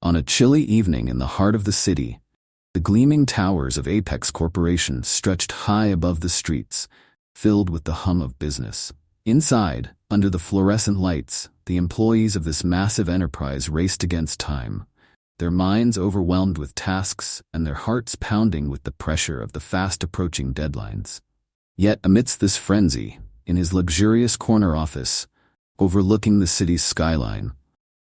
On a chilly evening in the heart of the city, the gleaming towers of Apex Corporation stretched high above the streets, filled with the hum of business. Inside, under the fluorescent lights, the employees of this massive enterprise raced against time, their minds overwhelmed with tasks and their hearts pounding with the pressure of the fast-approaching deadlines. Yet amidst this frenzy, in his luxurious corner office, overlooking the city's skyline,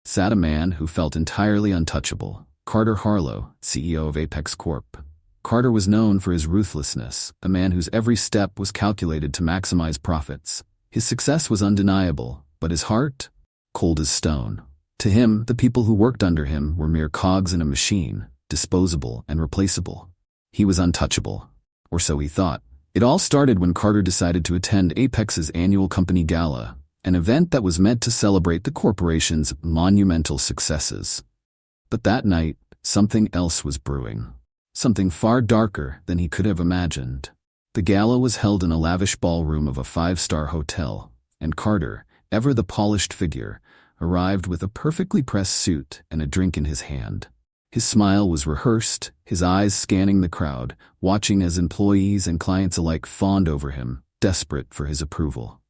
sat a man who felt entirely untouchable, Carter Harlow, CEO of Apex Corp. Carter was known for his ruthlessness, a man whose every step was calculated to maximize profits. His success was undeniable, but his heart? Cold as stone. To him, the people who worked under him were mere cogs in a machine, disposable and replaceable. He was untouchable. Or so he thought. It all started when Carter decided to attend Apex's annual company gala, an event that was meant to celebrate the corporation's monumental successes. But that night, something else was brewing. Something far darker than he could have imagined. The gala was held in a lavish ballroom of a five-star hotel, and Carter, ever the polished figure, arrived with a perfectly pressed suit and a drink in his hand. His smile was rehearsed, his eyes scanning the crowd, watching as employees and clients alike fawned over him, desperate for his approval.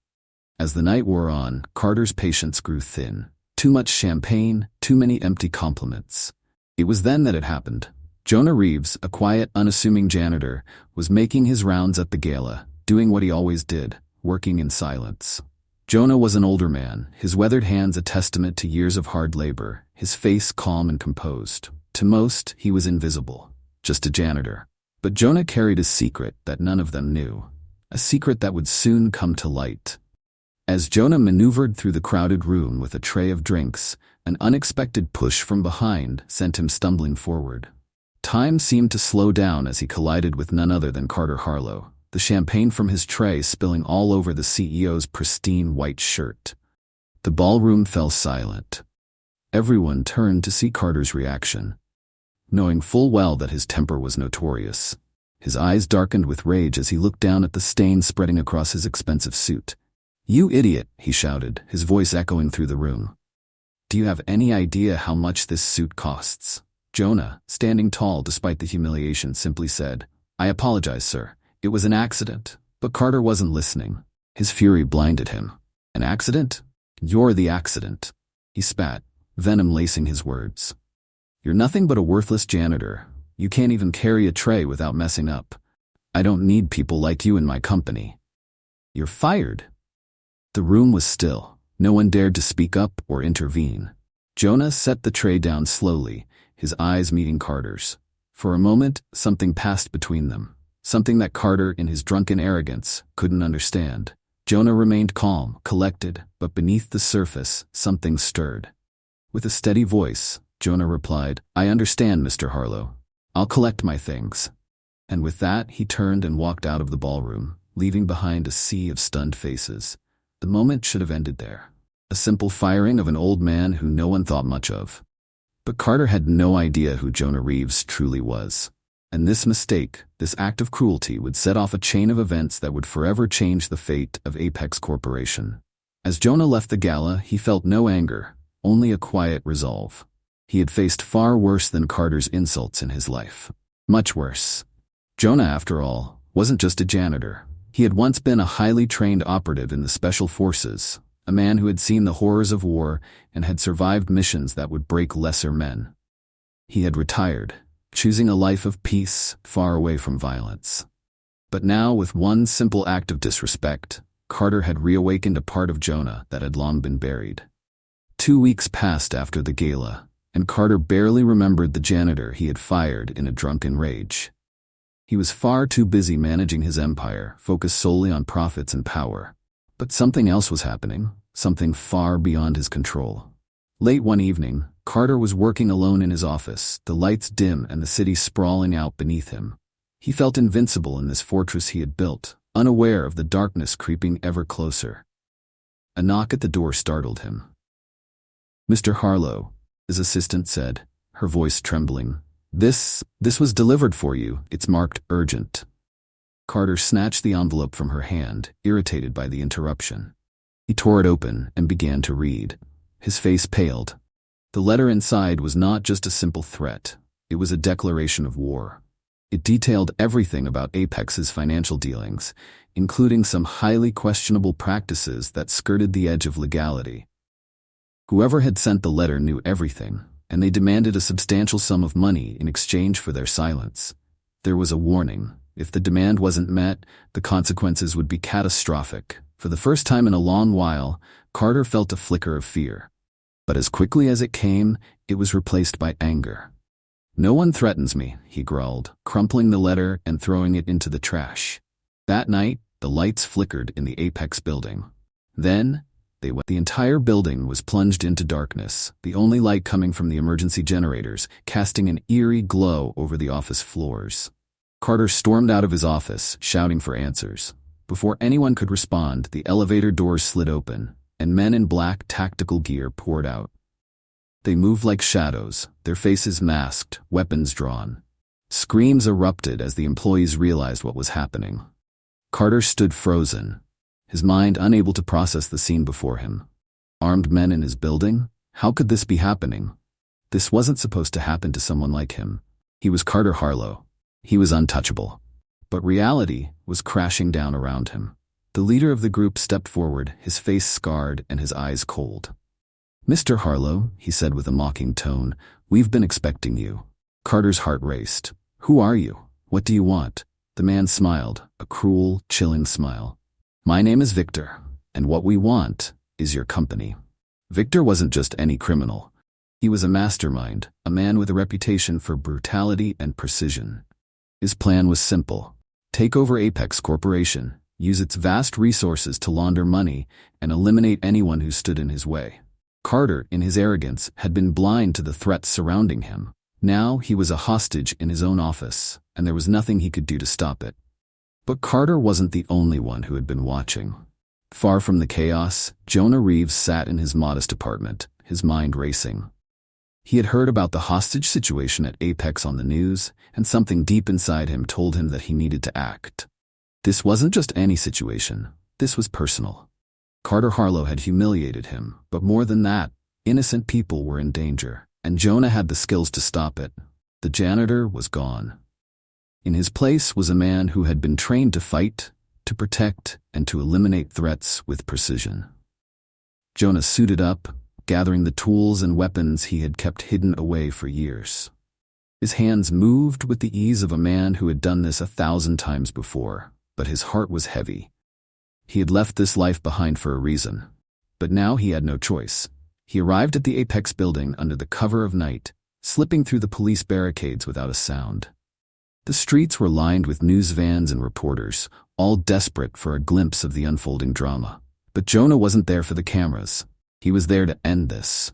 As the night wore on, Carter's patience grew thin. Too much champagne, too many empty compliments. It was then that it happened. Jonah Reeves, a quiet, unassuming janitor, was making his rounds at the gala, doing what he always did, working in silence. Jonah was an older man, his weathered hands a testament to years of hard labor, his face calm and composed. To most, he was invisible, just a janitor. But Jonah carried a secret that none of them knew, a secret that would soon come to light. As Jonah maneuvered through the crowded room with a tray of drinks, an unexpected push from behind sent him stumbling forward. Time seemed to slow down as he collided with none other than Carter Harlow, the champagne from his tray spilling all over the CEO's pristine white shirt. The ballroom fell silent. Everyone turned to see Carter's reaction, knowing full well that his temper was notorious. His eyes darkened with rage as he looked down at the stain spreading across his expensive suit. "You idiot," he shouted, his voice echoing through the room. "Do you have any idea how much this suit costs?" Jonah, standing tall despite the humiliation, simply said, "I apologize, sir. It was an accident." But Carter wasn't listening. His fury blinded him. "An accident? You're the accident," he spat, venom lacing his words. "You're nothing but a worthless janitor. You can't even carry a tray without messing up. I don't need people like you in my company. You're fired." The room was still. No one dared to speak up or intervene. Jonah set the tray down slowly, his eyes meeting Carter's. For a moment, something passed between them, something that Carter, in his drunken arrogance, couldn't understand. Jonah remained calm, collected, but beneath the surface, something stirred. With a steady voice, Jonah replied, "I understand, Mr. Harlow. I'll collect my things." And with that, he turned and walked out of the ballroom, leaving behind a sea of stunned faces. The moment should have ended there. A simple firing of an old man who no one thought much of. But Carter had no idea who Jonah Reeves truly was. And this mistake, this act of cruelty, would set off a chain of events that would forever change the fate of Apex Corporation. As Jonah left the gala, he felt no anger, only a quiet resolve. He had faced far worse than Carter's insults in his life. Much worse. Jonah, after all, wasn't just a janitor. He had once been a highly trained operative in the Special Forces, a man who had seen the horrors of war and had survived missions that would break lesser men. He had retired, choosing a life of peace, far away from violence. But now, with one simple act of disrespect, Carter had reawakened a part of Jonah that had long been buried. 2 weeks passed after the gala, and Carter barely remembered the janitor he had fired in a drunken rage. He was far too busy managing his empire, focused solely on profits and power. But something else was happening, something far beyond his control. Late one evening, Carter was working alone in his office, the lights dim and the city sprawling out beneath him. He felt invincible in this fortress he had built, unaware of the darkness creeping ever closer. A knock at the door startled him. "Mr. Harlow," his assistant said, her voice trembling. This was delivered for you. It's marked urgent." Carter snatched the envelope from her hand, irritated by the interruption. He tore it open and began to read. His face paled. The letter inside was not just a simple threat. It was a declaration of war. It detailed everything about Apex's financial dealings, including some highly questionable practices that skirted the edge of legality. Whoever had sent the letter knew everything, and they demanded a substantial sum of money in exchange for their silence. There was a warning. If the demand wasn't met, the consequences would be catastrophic. For the first time in a long while, Carter felt a flicker of fear. But as quickly as it came, it was replaced by anger. "No one threatens me," he growled, crumpling the letter and throwing it into the trash. That night, the lights flickered in the Apex building. Then, the entire building was plunged into darkness, the only light coming from the emergency generators, casting an eerie glow over the office floors. Carter stormed out of his office, shouting for answers. Before anyone could respond, the elevator doors slid open, and men in black tactical gear poured out. They moved like shadows, their faces masked, weapons drawn. Screams erupted as the employees realized what was happening. Carter stood frozen, his mind unable to process the scene before him. Armed men in his building? How could this be happening? This wasn't supposed to happen to someone like him. He was Carter Harlow. He was untouchable. But reality was crashing down around him. The leader of the group stepped forward, his face scarred and his eyes cold. "Mr. Harlow," he said with a mocking tone, "we've been expecting you." Carter's heart raced. "Who are you? What do you want?" The man smiled, a cruel, chilling smile. "My name is Victor, and what we want is your company." Victor wasn't just any criminal. He was a mastermind, a man with a reputation for brutality and precision. His plan was simple: take over Apex Corporation, use its vast resources to launder money, and eliminate anyone who stood in his way. Carter, in his arrogance, had been blind to the threats surrounding him. Now he was a hostage in his own office, and there was nothing he could do to stop it. But Carter wasn't the only one who had been watching. Far from the chaos, Jonah Reeves sat in his modest apartment, his mind racing. He had heard about the hostage situation at Apex on the news, and something deep inside him told him that he needed to act. This wasn't just any situation. This was personal. Carter Harlow had humiliated him, but more than that, innocent people were in danger, and Jonah had the skills to stop it. The janitor was gone. In his place was a man who had been trained to fight, to protect, and to eliminate threats with precision. Jonah suited up, gathering the tools and weapons he had kept hidden away for years. His hands moved with the ease of a man who had done this 1,000 times before, but his heart was heavy. He had left this life behind for a reason, but now he had no choice. He arrived at the Apex building under the cover of night, slipping through the police barricades without a sound. The streets were lined with news vans and reporters, all desperate for a glimpse of the unfolding drama. But Jonah wasn't there for the cameras. He was there to end this.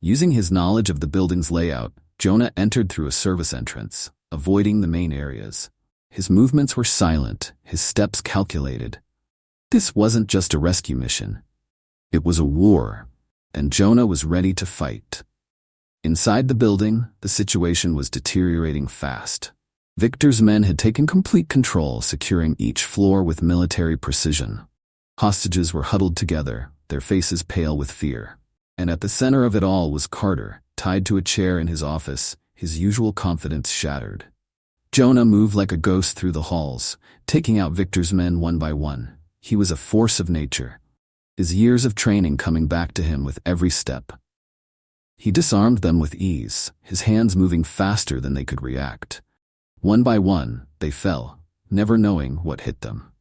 Using his knowledge of the building's layout, Jonah entered through a service entrance, avoiding the main areas. His movements were silent, his steps calculated. This wasn't just a rescue mission. It was a war, and Jonah was ready to fight. Inside the building, the situation was deteriorating fast. Victor's men had taken complete control, securing each floor with military precision. Hostages were huddled together, their faces pale with fear. And at the center of it all was Carter, tied to a chair in his office, his usual confidence shattered. Jonah moved like a ghost through the halls, taking out Victor's men one by one. He was a force of nature, his years of training coming back to him with every step. He disarmed them with ease, his hands moving faster than they could react. One by one, they fell, never knowing what hit them.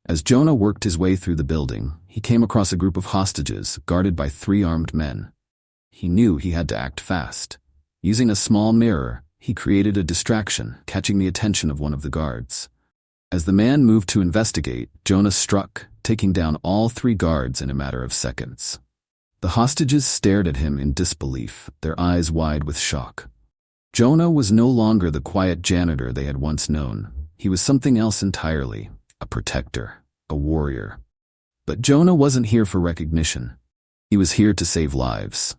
As Jonah worked his way through the building, he came across a group of hostages guarded by 3 armed men. He knew he had to act fast. Using a small mirror, he created a distraction, catching the attention of one of the guards. As the man moved to investigate, Jonah struck, taking down all 3 guards in a matter of seconds. The hostages stared at him in disbelief, their eyes wide with shock. Jonah was no longer the quiet janitor they had once known. He was something else entirely, a protector, a warrior. But Jonah wasn't here for recognition. He was here to save lives.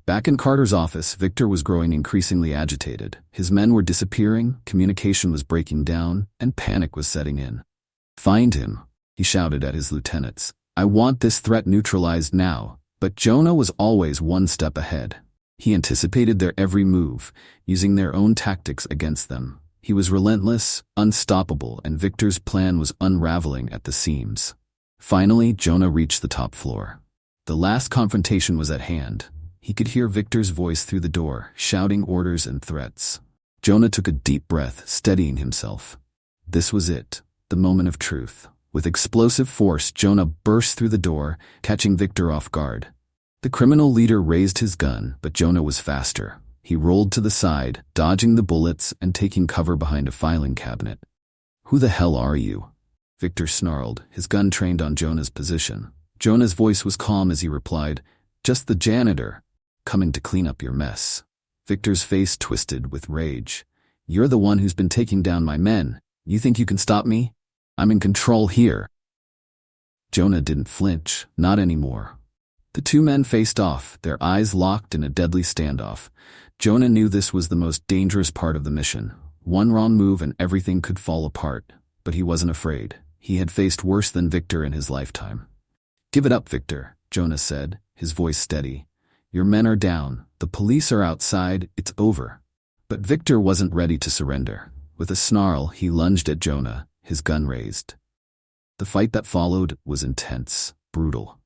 Back in Carter's office, Victor was growing increasingly agitated. His men were disappearing, communication was breaking down, and panic was setting in. "Find him," he shouted at his lieutenants. "I want this threat neutralized now." But Jonah was always one step ahead. He anticipated their every move, using their own tactics against them. He was relentless, unstoppable, and Victor's plan was unraveling at the seams. Finally, Jonah reached the top floor. The last confrontation was at hand. He could hear Victor's voice through the door, shouting orders and threats. Jonah took a deep breath, steadying himself. This was it, the moment of truth. With explosive force, Jonah burst through the door, catching Victor off guard. The criminal leader raised his gun, but Jonah was faster. He rolled to the side, dodging the bullets and taking cover behind a filing cabinet. "Who the hell are you?" Victor snarled, his gun trained on Jonah's position. Jonah's voice was calm as he replied, "Just the janitor, coming to clean up your mess." Victor's face twisted with rage. "You're the one who's been taking down my men. You think you can stop me? I'm in control here." Jonah didn't flinch, not anymore. The two men faced off, their eyes locked in a deadly standoff. Jonah knew this was the most dangerous part of the mission. One wrong move and everything could fall apart. But he wasn't afraid. He had faced worse than Victor in his lifetime. "Give it up, Victor," Jonah said, his voice steady. "Your men are down. The police are outside. It's over." But Victor wasn't ready to surrender. With a snarl, he lunged at Jonah, his gun raised. The fight that followed was intense, brutal.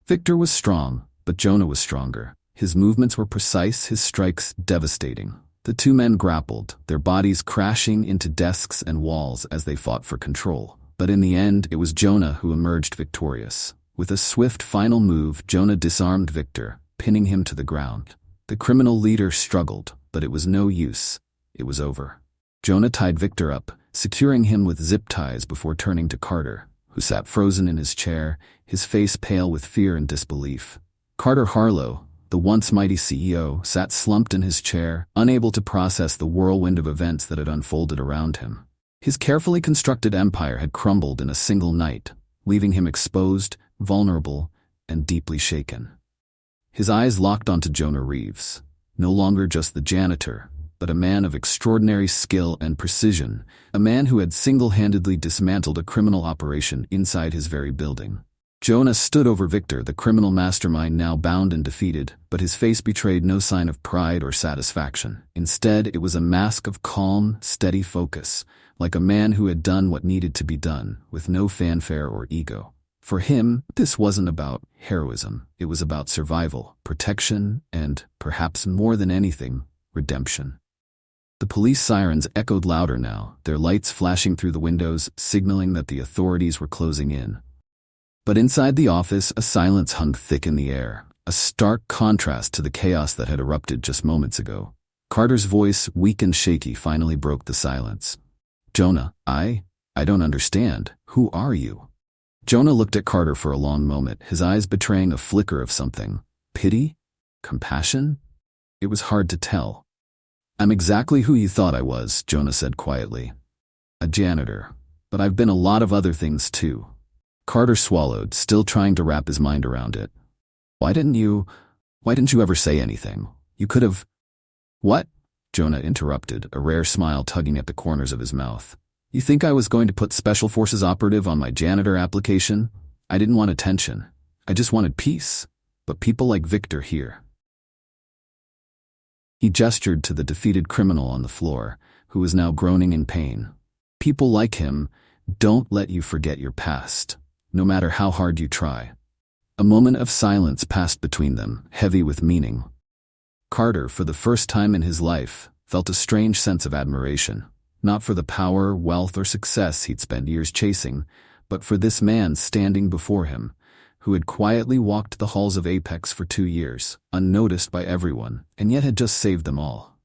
Victor was strong, but Jonah was stronger. His movements were precise, his strikes devastating. The two men grappled, their bodies crashing into desks and walls as they fought for control. But in the end, it was Jonah who emerged victorious. With a swift final move, Jonah disarmed Victor, pinning him to the ground. The criminal leader struggled, but it was no use. It was over. Jonah tied Victor up, securing him with zip ties before turning to Carter, who sat frozen in his chair, his face pale with fear and disbelief. Carter Harlow, the once mighty CEO, sat slumped in his chair, unable to process the whirlwind of events that had unfolded around him. His carefully constructed empire had crumbled in a single night, leaving him exposed, vulnerable, and deeply shaken. His eyes locked onto Jonah Reeves, no longer just the janitor, but a man of extraordinary skill and precision, a man who had single-handedly dismantled a criminal operation inside his very building. Jonah stood over Victor, the criminal mastermind now bound and defeated, but his face betrayed no sign of pride or satisfaction. Instead, it was a mask of calm, steady focus, like a man who had done what needed to be done, with no fanfare or ego. For him, this wasn't about heroism. It was about survival, protection, and, perhaps more than anything, redemption. The police sirens echoed louder now, their lights flashing through the windows, signaling that the authorities were closing in. But inside the office, a silence hung thick in the air, a stark contrast to the chaos that had erupted just moments ago. Carter's voice, weak and shaky, finally broke the silence. "Jonah, I don't understand. Who are you?" Jonah looked at Carter for a long moment, his eyes betraying a flicker of something. Pity? Compassion? It was hard to tell. "I'm exactly who you thought I was," Jonah said quietly. "A janitor. But I've been a lot of other things too." Carter swallowed, still trying to wrap his mind around it. Why didn't you ever say anything? You could have—" "What?" Jonah interrupted, a rare smile tugging at the corners of his mouth. "You think I was going to put Special Forces operative on my janitor application? I didn't want attention. I just wanted peace. But people like Victor here." He gestured to the defeated criminal on the floor, who was now groaning in pain. "People like him don't let you forget your past, no matter how hard you try." A moment of silence passed between them, heavy with meaning. Carter, for the first time in his life, felt a strange sense of admiration, not for the power, wealth, or success he'd spent years chasing, but for this man standing before him, who had quietly walked the halls of Apex for 2 years, unnoticed by everyone, and yet had just saved them all.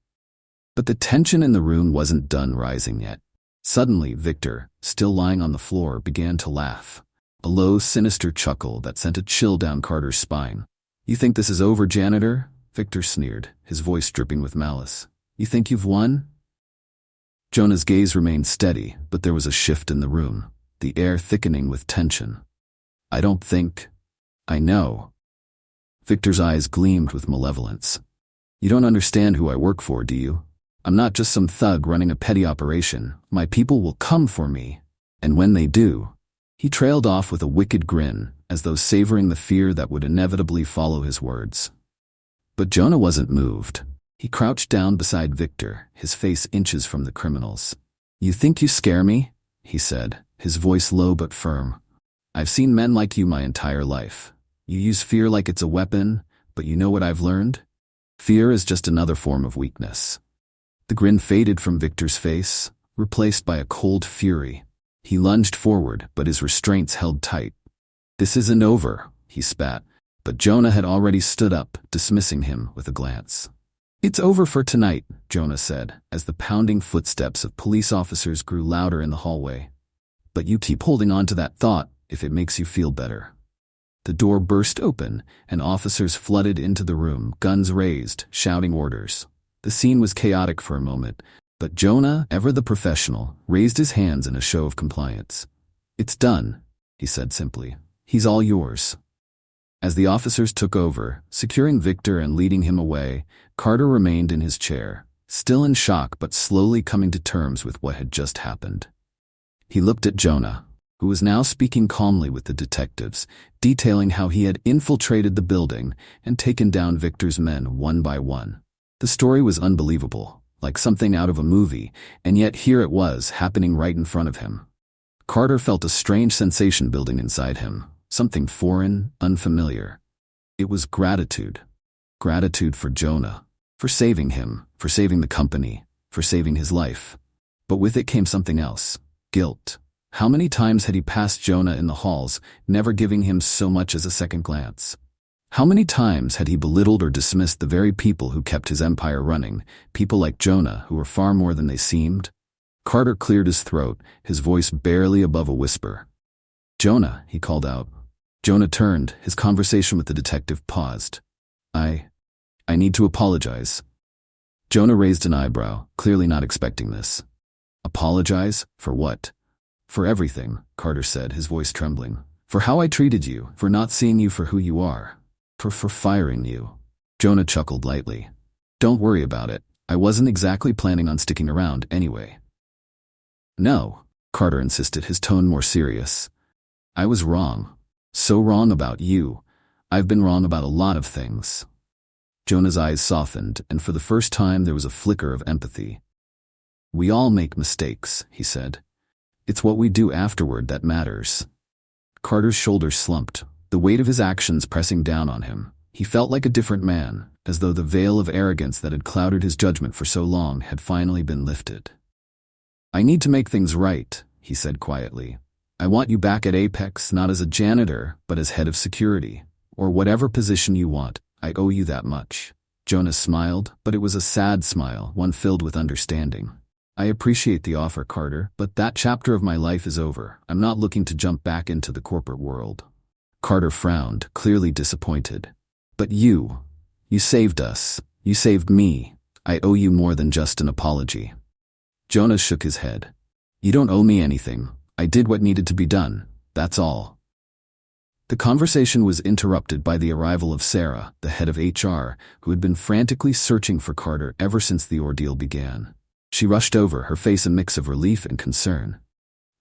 But the tension in the room wasn't done rising yet. Suddenly, Victor, still lying on the floor, began to laugh. A low, sinister chuckle that sent a chill down Carter's spine. "You think this is over, janitor?" Victor sneered, his voice dripping with malice. "You think you've won?" Jonah's gaze remained steady, but there was a shift in the room, the air thickening with tension. "I don't think. I know." Victor's eyes gleamed with malevolence. "You don't understand who I work for, do you? I'm not just some thug running a petty operation. My people will come for me. And when they do—" He trailed off with a wicked grin, as though savoring the fear that would inevitably follow his words. But Jonah wasn't moved. He crouched down beside Victor, his face inches from the criminal's. "You think you scare me?" he said, his voice low but firm. "I've seen men like you my entire life. You use fear like it's a weapon, but you know what I've learned? Fear is just another form of weakness." The grin faded from Victor's face, replaced by a cold fury. He lunged forward, but his restraints held tight. "This isn't over," he spat, but Jonah had already stood up, dismissing him with a glance. "It's over for tonight," Jonah said, as the pounding footsteps of police officers grew louder in the hallway. "But you keep holding on to that thought, if it makes you feel better." The door burst open, and officers flooded into the room, guns raised, shouting orders. The scene was chaotic for a moment, but Jonah, ever the professional, raised his hands in a show of compliance. "It's done," he said simply. "He's all yours." As the officers took over, securing Victor and leading him away, Carter remained in his chair, still in shock but slowly coming to terms with what had just happened. He looked at Jonah, who was now speaking calmly with the detectives, detailing how he had infiltrated the building and taken down Victor's men one by one. The story was unbelievable, like something out of a movie, and yet here it was, happening right in front of him. Carter felt a strange sensation building inside him, something foreign, unfamiliar. It was gratitude. Gratitude for Jonah, for saving him, for saving the company, for saving his life. But with it came something else, guilt. How many times had he passed Jonah in the halls, never giving him so much as a second glance? How many times had he belittled or dismissed the very people who kept his empire running, people like Jonah who were far more than they seemed? Carter cleared his throat, his voice barely above a whisper. "Jonah," he called out. Jonah turned, his conversation with the detective paused. I need to apologize." Jonah raised an eyebrow, clearly not expecting this. "Apologize? For what?" "For everything," Carter said, his voice trembling. "For how I treated you, for not seeing you for who you are, for firing you." Jonah chuckled lightly. "Don't worry about it. I wasn't exactly planning on sticking around anyway." "No," Carter insisted, his tone more serious. "I was wrong. So wrong about you. I've been wrong about a lot of things." Jonah's eyes softened, and for the first time there was a flicker of empathy. "We all make mistakes," he said. "It's what we do afterward that matters." Carter's shoulders slumped, the weight of his actions pressing down on him. He felt like a different man, as though the veil of arrogance that had clouded his judgment for so long had finally been lifted. "I need to make things right," he said quietly. "I want you back at Apex, not as a janitor, but as head of security, or whatever position you want. I owe you that much." Jonah smiled, but it was a sad smile, one filled with understanding. "I appreciate the offer, Carter, but that chapter of my life is over. I'm not looking to jump back into the corporate world." Carter frowned, clearly disappointed. "But you saved us. You saved me. I owe you more than just an apology." Jonah shook his head. "You don't owe me anything. I did what needed to be done. That's all." The conversation was interrupted by the arrival of Sarah, the head of HR, who had been frantically searching for Carter ever since the ordeal began. She rushed over, her face a mix of relief and concern.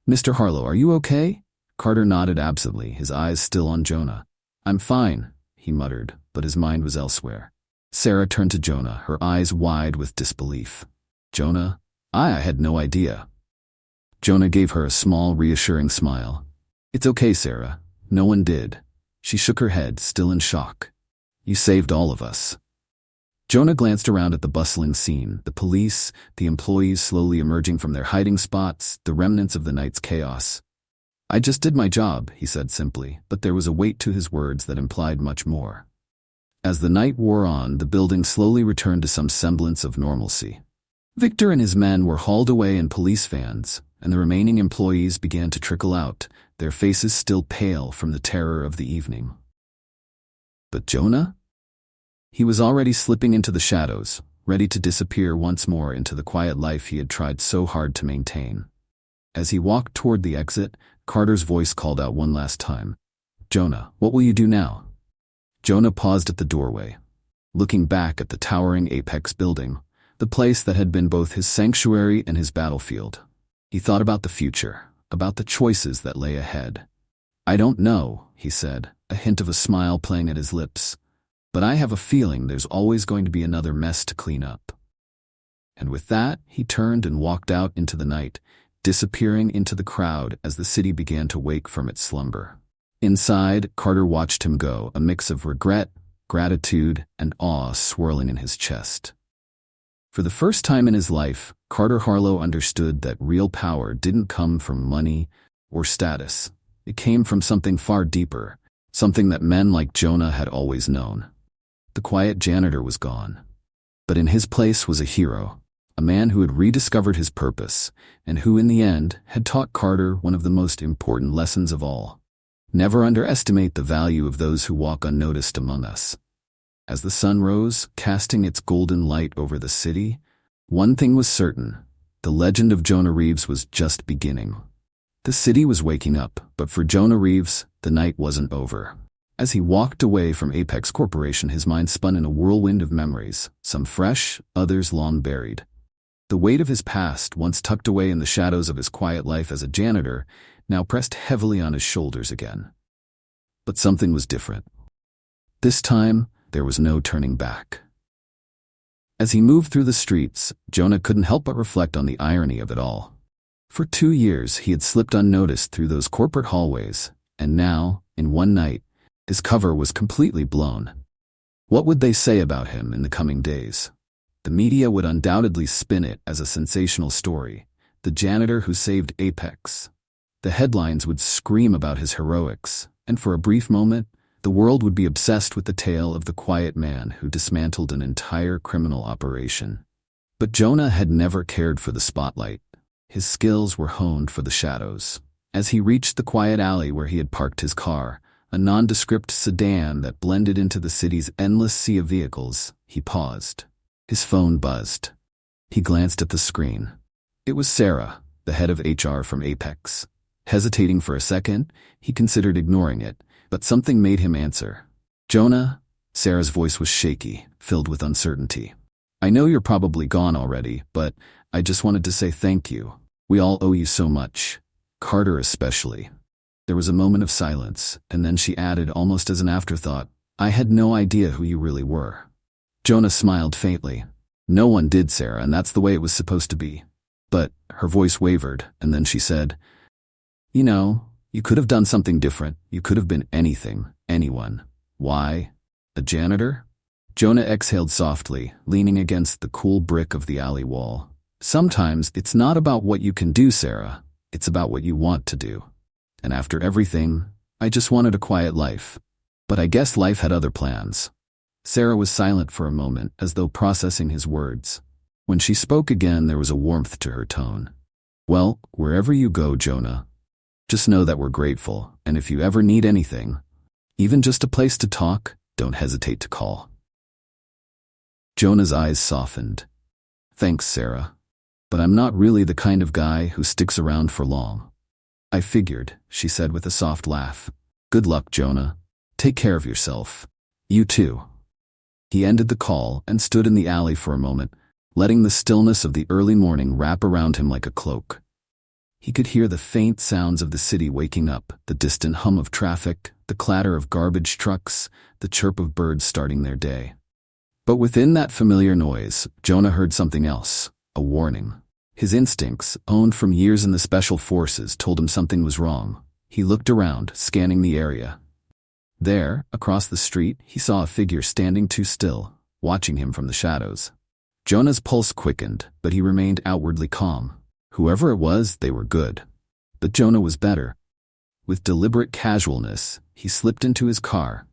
"Mr. Harlow, are you okay?" Carter nodded absently, his eyes still on Jonah. "I'm fine," he muttered, but his mind was elsewhere. Sarah turned to Jonah, her eyes wide with disbelief. "Jonah? I had no idea." Jonah gave her a small, reassuring smile. "It's okay, Sarah. No one did." She shook her head, still in shock. "You saved all of us." Jonah glanced around at the bustling scene, the police, the employees slowly emerging from their hiding spots, the remnants of the night's chaos. "I just did my job," he said simply, but there was a weight to his words that implied much more. As the night wore on, the building slowly returned to some semblance of normalcy. Victor and his men were hauled away in police vans, and the remaining employees began to trickle out, their faces still pale from the terror of the evening. But Jonah? He was already slipping into the shadows, ready to disappear once more into the quiet life he had tried so hard to maintain. As he walked toward the exit, Carter's voice called out one last time. "Jonah, what will you do now?" Jonah paused at the doorway, looking back at the towering Apex building, the place that had been both his sanctuary and his battlefield. He thought about the future, about the choices that lay ahead. "I don't know," he said, a hint of a smile playing at his lips. but I have a feeling there's always going to be another mess to clean up." And with that, he turned and walked out into the night, disappearing into the crowd as the city began to wake from its slumber. Inside, Carter watched him go, a mix of regret, gratitude, and awe swirling in his chest. For the first time in his life, Carter Harlow understood that real power didn't come from money or status. It came from something far deeper, something that men like Jonah had always known. The quiet janitor was gone. But in his place was a hero, a man who had rediscovered his purpose, and who in the end had taught Carter one of the most important lessons of all. Never underestimate the value of those who walk unnoticed among us. As the sun rose, casting its golden light over the city, one thing was certain: the legend of Jonah Reeves was just beginning. The city was waking up, but for Jonah Reeves, the night wasn't over. As he walked away from Apex Corporation, his mind spun in a whirlwind of memories, some fresh, others long buried. The weight of his past, once tucked away in the shadows of his quiet life as a janitor, now pressed heavily on his shoulders again. But something was different. This time, there was no turning back. As he moved through the streets, Jonah couldn't help but reflect on the irony of it all. For 2 years, he had slipped unnoticed through those corporate hallways, and now, in one night, his cover was completely blown. What would they say about him in the coming days? The media would undoubtedly spin it as a sensational story, the janitor who saved Apex. The headlines would scream about his heroics, and for a brief moment, the world would be obsessed with the tale of the quiet man who dismantled an entire criminal operation. But Jonah had never cared for the spotlight. His skills were honed for the shadows. As he reached the quiet alley where he had parked his car, a nondescript sedan that blended into the city's endless sea of vehicles, he paused. His phone buzzed. He glanced at the screen. It was Sarah, the head of HR from Apex. Hesitating for a second, he considered ignoring it, but something made him answer. "Jonah?" Sarah's voice was shaky, filled with uncertainty. "I know you're probably gone already, but I just wanted to say thank you. We all owe you so much. Carter especially." There was a moment of silence, and then she added almost as an afterthought, "I had no idea who you really were." Jonah smiled faintly. "No one did, Sarah, and that's the way it was supposed to be." But her voice wavered, and then she said, "You know, you could have done something different. You could have been anything, anyone. Why? A janitor?" Jonah exhaled softly, leaning against the cool brick of the alley wall. "Sometimes it's not about what you can do, Sarah. It's about what you want to do. And after everything, I just wanted a quiet life. But I guess life had other plans." Sarah was silent for a moment, as though processing his words. When she spoke again, there was a warmth to her tone. "Well, wherever you go, Jonah, just know that we're grateful, and if you ever need anything, even just a place to talk, don't hesitate to call." Jonah's eyes softened. "Thanks, Sarah. But I'm not really the kind of guy who sticks around for long." "I figured," she said with a soft laugh. "Good luck, Jonah. Take care of yourself. You too." He ended the call and stood in the alley for a moment, letting the stillness of the early morning wrap around him like a cloak. He could hear the faint sounds of the city waking up, the distant hum of traffic, the clatter of garbage trucks, the chirp of birds starting their day. But within that familiar noise, Jonah heard something else, a warning. His instincts, honed from years in the special forces, told him something was wrong. He looked around, scanning the area. There, across the street, he saw a figure standing too still, watching him from the shadows. Jonah's pulse quickened, but he remained outwardly calm. Whoever it was, they were good. But Jonah was better. With deliberate casualness, he slipped into his car,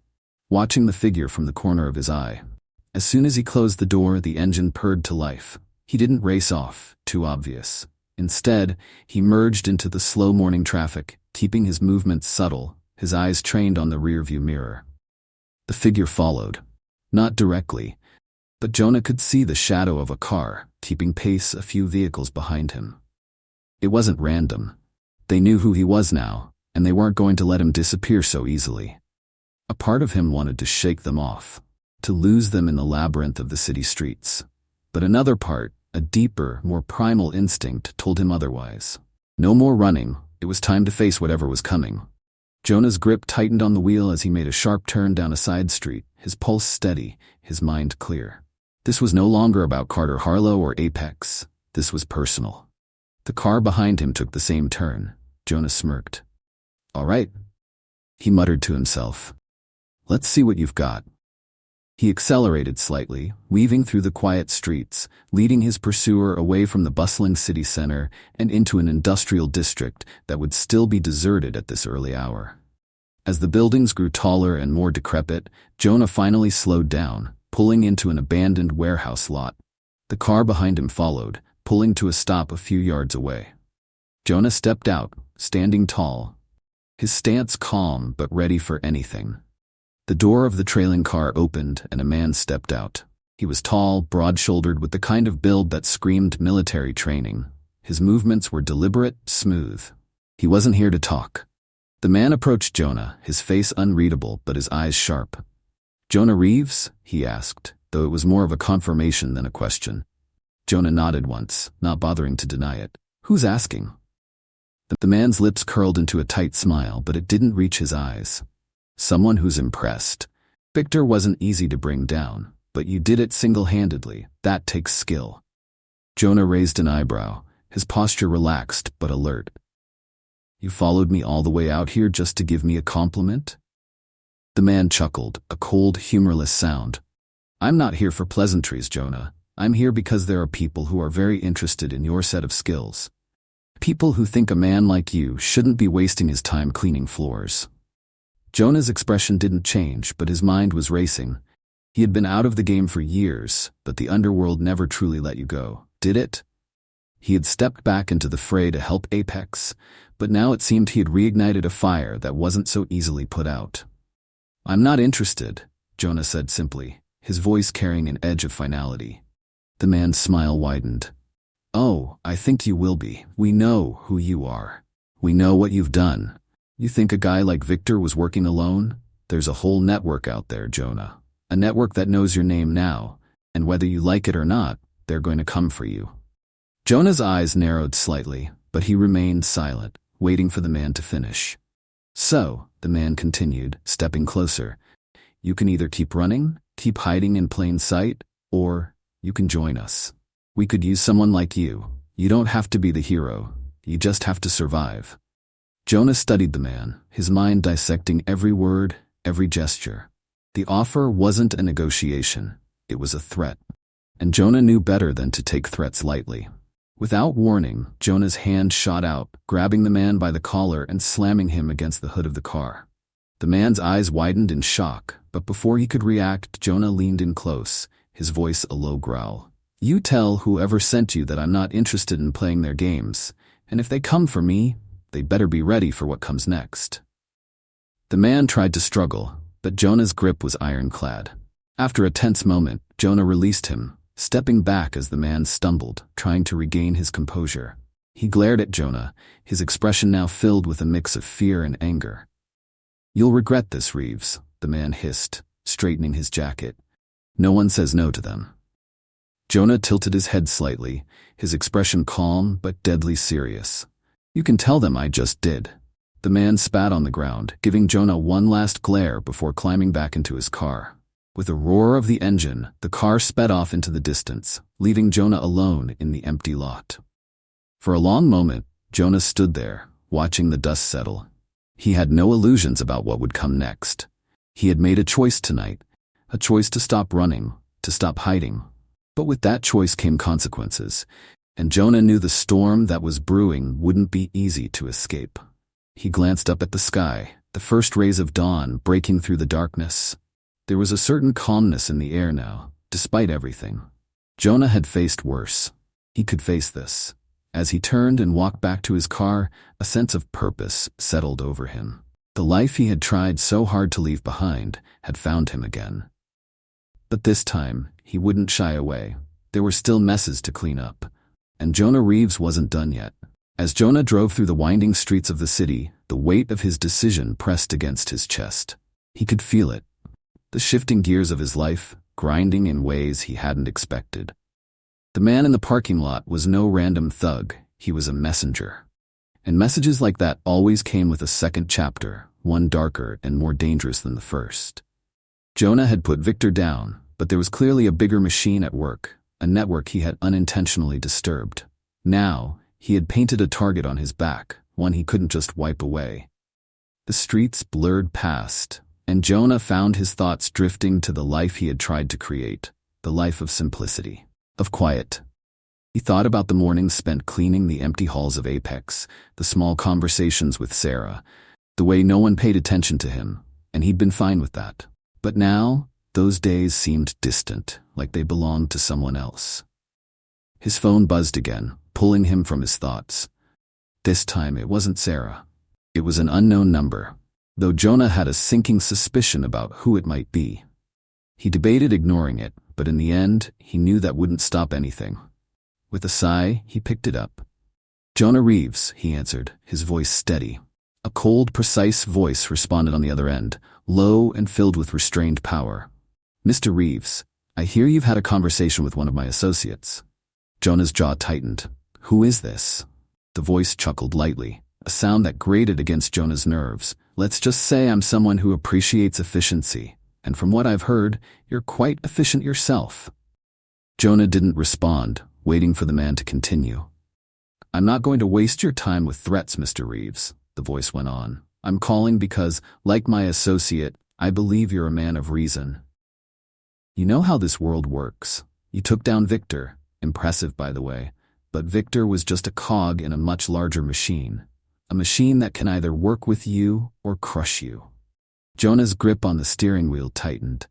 watching the figure from the corner of his eye. As soon as he closed the door, the engine purred to life. He didn't race off, too obvious. Instead, he merged into the slow morning traffic, keeping his movements subtle, his eyes trained on the rearview mirror. The figure followed. Not directly, but Jonah could see the shadow of a car, keeping pace a few vehicles behind him. It wasn't random. They knew who he was now, and they weren't going to let him disappear so easily. A part of him wanted to shake them off, to lose them in the labyrinth of the city streets. But another part, a deeper, more primal instinct, told him otherwise. No more running. It was time to face whatever was coming. Jonah's grip tightened on the wheel as he made a sharp turn down a side street, his pulse steady, his mind clear. This was no longer about Carter Harlow or Apex. This was personal. The car behind him took the same turn. Jonah smirked. "All right," he muttered to himself. "Let's see what you've got." He accelerated slightly, weaving through the quiet streets, leading his pursuer away from the bustling city center and into an industrial district that would still be deserted at this early hour. As the buildings grew taller and more decrepit, Jonah finally slowed down, pulling into an abandoned warehouse lot. The car behind him followed, pulling to a stop a few yards away. Jonah stepped out, standing tall, his stance calm but ready for anything. The door of the trailing car opened and a man stepped out. He was tall, broad-shouldered, with the kind of build that screamed military training. His movements were deliberate, smooth. He wasn't here to talk. The man approached Jonah, his face unreadable but his eyes sharp. "Jonah Reeves?" he asked, though it was more of a confirmation than a question. Jonah nodded once, not bothering to deny it. "Who's asking?" The man's lips curled into a tight smile, but it didn't reach his eyes. "Someone who's impressed. Victor wasn't easy to bring down, but you did it single-handedly. That takes skill." Jonah raised an eyebrow, his posture relaxed but alert. "You followed me all the way out here just to give me a compliment?" The man chuckled, a cold, humorless sound. "I'm not here for pleasantries, Jonah. I'm here because there are people who are very interested in your set of skills. People who think a man like you shouldn't be wasting his time cleaning floors." Jonah's expression didn't change, but his mind was racing. He had been out of the game for years, but the underworld never truly let you go, did it? He had stepped back into the fray to help Apex, but now it seemed he had reignited a fire that wasn't so easily put out. "I'm not interested," Jonah said simply, his voice carrying an edge of finality. The man's smile widened. "Oh, I think you will be. We know who you are. We know what you've done. You think a guy like Victor was working alone? There's a whole network out there, Jonah. A network that knows your name now, and whether you like it or not, they're going to come for you." Jonah's eyes narrowed slightly, but he remained silent, waiting for the man to finish. "So," the man continued, stepping closer, "you can either keep running, keep hiding in plain sight, or you can join us. We could use someone like you. You don't have to be the hero. You just have to survive." Jonah studied the man, his mind dissecting every word, every gesture. The offer wasn't a negotiation. It was a threat. And Jonah knew better than to take threats lightly. Without warning, Jonah's hand shot out, grabbing the man by the collar and slamming him against the hood of the car. The man's eyes widened in shock, but before he could react, Jonah leaned in close, his voice a low growl. "You tell whoever sent you that I'm not interested in playing their games, and if they come for me, they better be ready for what comes next." The man tried to struggle, but Jonah's grip was ironclad. After a tense moment, Jonah released him, stepping back as the man stumbled, trying to regain his composure. He glared at Jonah, his expression now filled with a mix of fear and anger. "You'll regret this, Reeves," the man hissed, straightening his jacket. "No one says no to them." Jonah tilted his head slightly, his expression calm but deadly serious. "You can tell them I just did." The man spat on the ground, giving Jonah one last glare before climbing back into his car. With a roar of the engine, the car sped off into the distance, leaving Jonah alone in the empty lot. For a long moment, Jonah stood there, watching the dust settle. He had no illusions about what would come next. He had made a choice tonight, a choice to stop running, to stop hiding. But with that choice came consequences, and Jonah knew the storm that was brewing wouldn't be easy to escape. He glanced up at the sky, the first rays of dawn breaking through the darkness. There was a certain calmness in the air now, despite everything. Jonah had faced worse. He could face this. As he turned and walked back to his car, a sense of purpose settled over him. The life he had tried so hard to leave behind had found him again. But this time, he wouldn't shy away. There were still messes to clean up. And Jonah Reeves wasn't done yet. As Jonah drove through the winding streets of the city, the weight of his decision pressed against his chest. He could feel it. The shifting gears of his life, grinding in ways he hadn't expected. The man in the parking lot was no random thug, he was a messenger. And messages like that always came with a second chapter, one darker and more dangerous than the first. Jonah had put Victor down, but there was clearly a bigger machine at work, a network he had unintentionally disturbed. Now, he had painted a target on his back, one he couldn't just wipe away. The streets blurred past, and Jonah found his thoughts drifting to the life he had tried to create, the life of simplicity, of quiet. He thought about the mornings spent cleaning the empty halls of Apex, the small conversations with Sarah, the way no one paid attention to him, and he'd been fine with that. But now, those days seemed distant, like they belonged to someone else. His phone buzzed again, pulling him from his thoughts. This time it wasn't Sarah. It was an unknown number, though Jonah had a sinking suspicion about who it might be. He debated ignoring it, but in the end, he knew that wouldn't stop anything. With a sigh, he picked it up. "Jonah Reeves," he answered, his voice steady. A cold, precise voice responded on the other end, low and filled with restrained power. "Mr. Reeves, I hear you've had a conversation with one of my associates." Jonah's jaw tightened. "Who is this?" The voice chuckled lightly, a sound that grated against Jonah's nerves. "Let's just say I'm someone who appreciates efficiency, and from what I've heard, you're quite efficient yourself." Jonah didn't respond, waiting for the man to continue. "I'm not going to waste your time with threats, Mr. Reeves," the voice went on. "I'm calling because, like my associate, I believe you're a man of reason. You know how this world works. You took down Victor, impressive by the way, but Victor was just a cog in a much larger machine, a machine that can either work with you or crush you." Jonah's grip on the steering wheel tightened.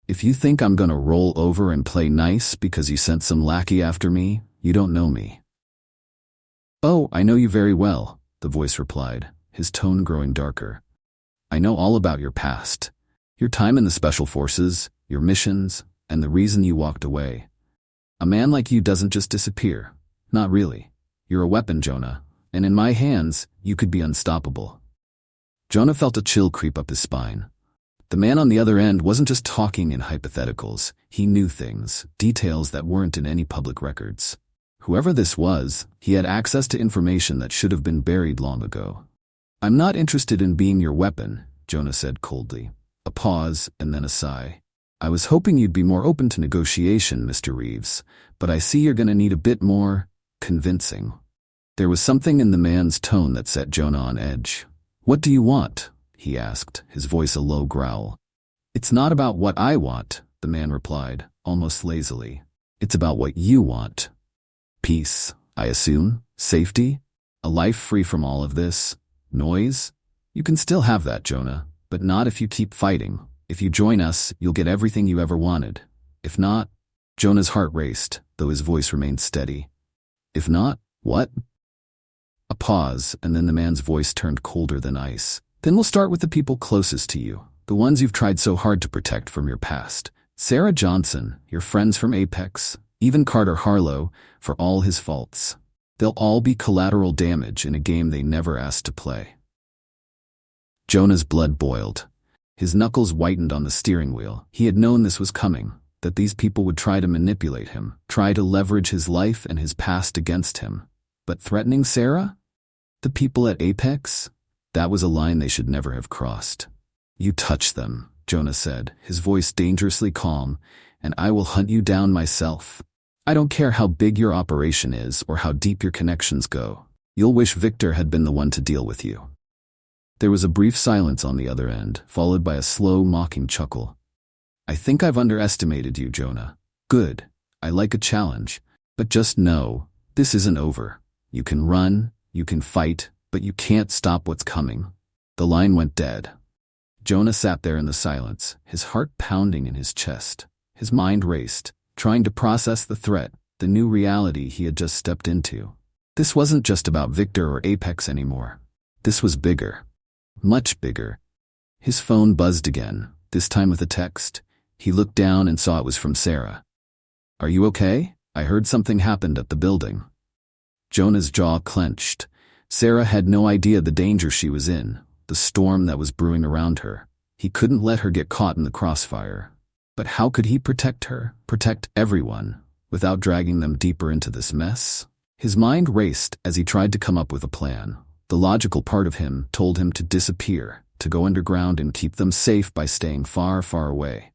"If you think I'm gonna roll over and play nice because you sent some lackey after me, you don't know me." "Oh, I know you very well," the voice replied, his tone growing darker. "I know all about your past, your time in the Special Forces, your missions, and the reason you walked away. A man like you doesn't just disappear. Not really. You're a weapon, Jonah, and in my hands, you could be unstoppable." Jonah felt a chill creep up his spine. The man on the other end wasn't just talking in hypotheticals. He knew things, details that weren't in any public records. Whoever this was, he had access to information that should have been buried long ago. "I'm not interested in being your weapon," Jonah said coldly. A pause, and then a sigh. "I was hoping you'd be more open to negotiation, Mr. Reeves, but I see you're gonna need a bit more convincing." There was something in the man's tone that set Jonah on edge. "What do you want?" he asked, his voice a low growl. "It's not about what I want," the man replied, almost lazily. "It's about what you want. Peace, I assume, safety, a life free from all of this noise. You can still have that, Jonah, but not if you keep fighting. If you join us, you'll get everything you ever wanted. If not..." Jonah's heart raced, though his voice remained steady. "If not, what?" A pause, and then the man's voice turned colder than ice. "Then we'll start with the people closest to you, the ones you've tried so hard to protect from your past. Sarah Johnson, your friends from Apex, even Carter Harlow, for all his faults. They'll all be collateral damage in a game they never asked to play." Jonah's blood boiled. His knuckles whitened on the steering wheel. He had known this was coming, that these people would try to manipulate him, try to leverage his life and his past against him. But threatening Sarah? The people at Apex? That was a line they should never have crossed. "You touch them," Jonah said, his voice dangerously calm, "and I will hunt you down myself. I don't care how big your operation is or how deep your connections go. You'll wish Victor had been the one to deal with you." There was a brief silence on the other end, followed by a slow, mocking chuckle. "I think I've underestimated you, Jonah. Good. I like a challenge. But just know, this isn't over. You can run, you can fight, but you can't stop what's coming." The line went dead. Jonah sat there in the silence, his heart pounding in his chest. His mind raced, trying to process the threat, the new reality he had just stepped into. This wasn't just about Victor or Apex anymore. This was bigger. Much bigger. His phone buzzed again, this time with a text. He looked down and saw it was from Sarah. "Are you okay? I heard something happened at the building." Jonah's jaw clenched. Sarah had no idea the danger she was in, the storm that was brewing around her. He couldn't let her get caught in the crossfire. But how could he protect her, protect everyone, without dragging them deeper into this mess? His mind raced as he tried to come up with a plan. The logical part of him told him to disappear, to go underground and keep them safe by staying far, far away.